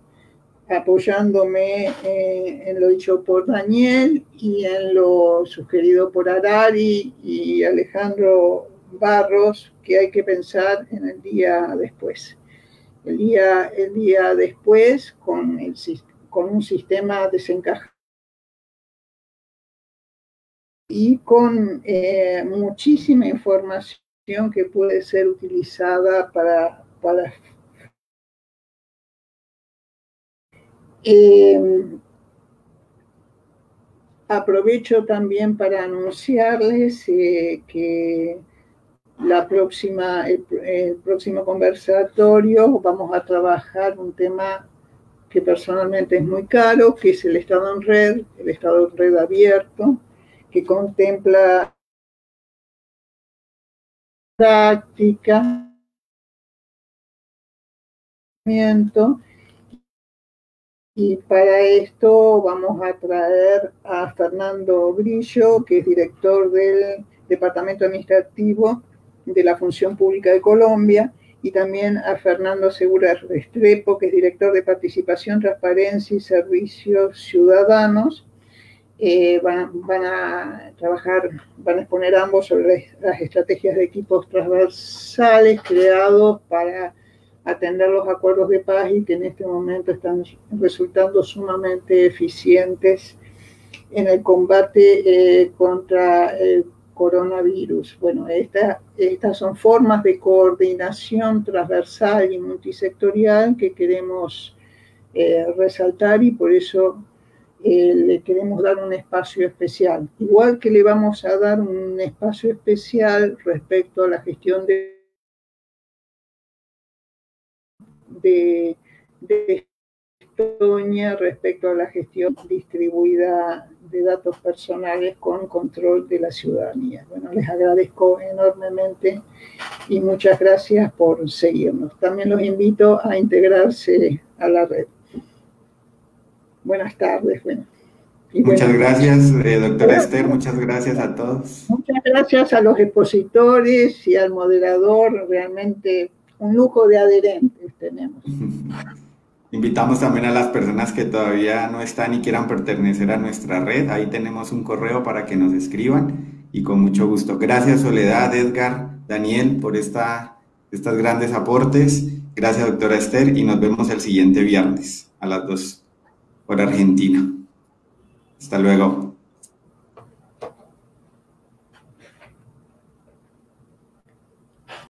apoyándome en lo dicho por Daniel y en lo sugerido por Harari y Alejandro Barros, que hay que pensar en el día después. El día después con un sistema desencajado y con muchísima información que puede ser utilizada para aprovecho también para anunciarles que el próximo conversatorio vamos a trabajar un tema que personalmente es muy caro, que es el Estado en red, el Estado en red abierto, que contempla práctica y para esto vamos a traer a Fernando Grillo, que es director del Departamento Administrativo de la Función Pública de Colombia, y también a Fernando Segura Restrepo, que es director de Participación, Transparencia y Servicios Ciudadanos. Van a exponer ambos sobre las estrategias de equipos transversales creados para atender los acuerdos de paz y que en este momento están resultando sumamente eficientes en el combate contra el coronavirus. Bueno, estas son formas de coordinación transversal y multisectorial que queremos resaltar y por eso le queremos dar un espacio especial. Igual que le vamos a dar un espacio especial respecto a la gestión de Estonia, respecto a la gestión distribuida de datos personales con control de la ciudadanía. Bueno, les agradezco enormemente y muchas gracias por seguirnos. También los invito a integrarse a la red. Buenas tardes. Muchas gracias, doctora Esther, muchas gracias a todos. Muchas gracias a los expositores y al moderador, realmente un lujo de adherentes tenemos. Invitamos también a las personas que todavía no están y quieran pertenecer a nuestra red. Ahí tenemos un correo para que nos escriban y con mucho gusto. Gracias Soledad, Edgar, Daniel por estos grandes aportes. Gracias doctora Esther y nos vemos el siguiente viernes a las 2 hora Argentina. Hasta luego.